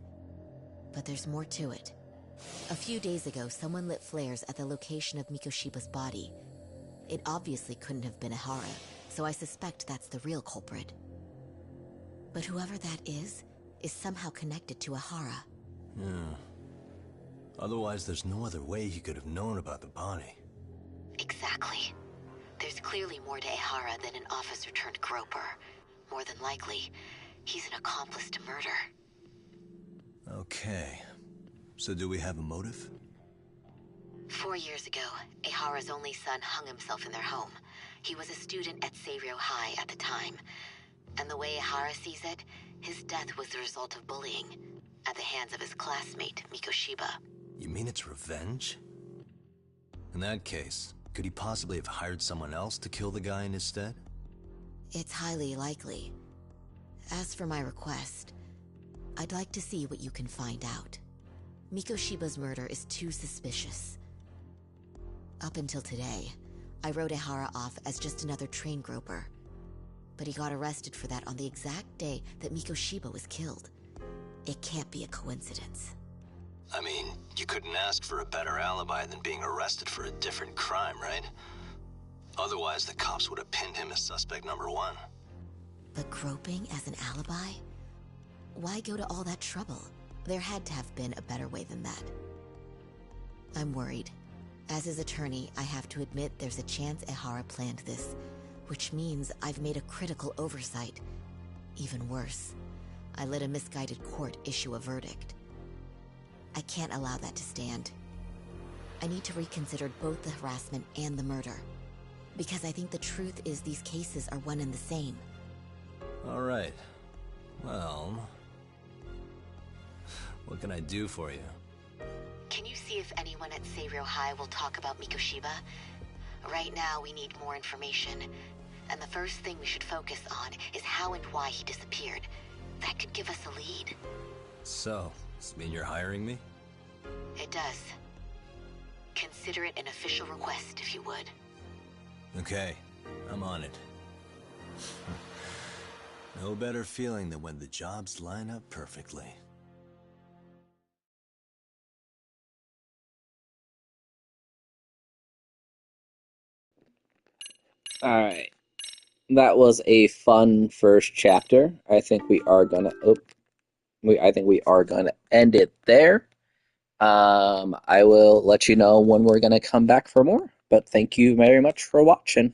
But there's more to it. A few days ago, someone lit flares at the location of Mikoshiba's body. It obviously couldn't have been Ehara, so I suspect that's the real culprit. But whoever that is somehow connected to Ehara. Yeah. Otherwise, there's no other way he could have known about the body. Exactly. There's clearly more to Ehara than an officer turned groper. More than likely, he's an accomplice to murder. Okay. So do we have a motive? 4 years ago, Ehara's only son hung himself in their home. He was a student at Seiryō High at the time. And the way Ehara sees it, his death was the result of bullying at the hands of his classmate, Mikoshiba. You mean it's revenge? In that case, could he possibly have hired someone else to kill the guy in his stead? It's highly likely. As for my request, I'd like to see what you can find out. Mikoshiba's murder is too suspicious. Up until today, I wrote Ehara off as just another train groper. But he got arrested for that on the exact day that Mikoshiba was killed. It can't be a coincidence. I mean, you couldn't ask for a better alibi than being arrested for a different crime, right? Otherwise, the cops would have pinned him as suspect number 1. But groping as an alibi? Why go to all that trouble? There had to have been a better way than that. I'm worried. As his attorney, I have to admit there's a chance Ehara planned this, which means I've made a critical oversight. Even worse, I let a misguided court issue a verdict. I can't allow that to stand. I need to reconsider both the harassment and the murder, because I think the truth is these cases are one and the same. All right. Well, what can I do for you? Can you see if anyone at Seiryō High will talk about Mikoshiba? Right now, we need more information. And the first thing we should focus on is how and why he disappeared. That could give us a lead. So, does this mean you're hiring me? It does. Consider it an official request, if you would. Okay, I'm on it. No better feeling than when the jobs line up perfectly. Alright. That was a fun first chapter. I think we are gonna end it there. I will let you know when we're gonna come back for more. But thank you very much for watching.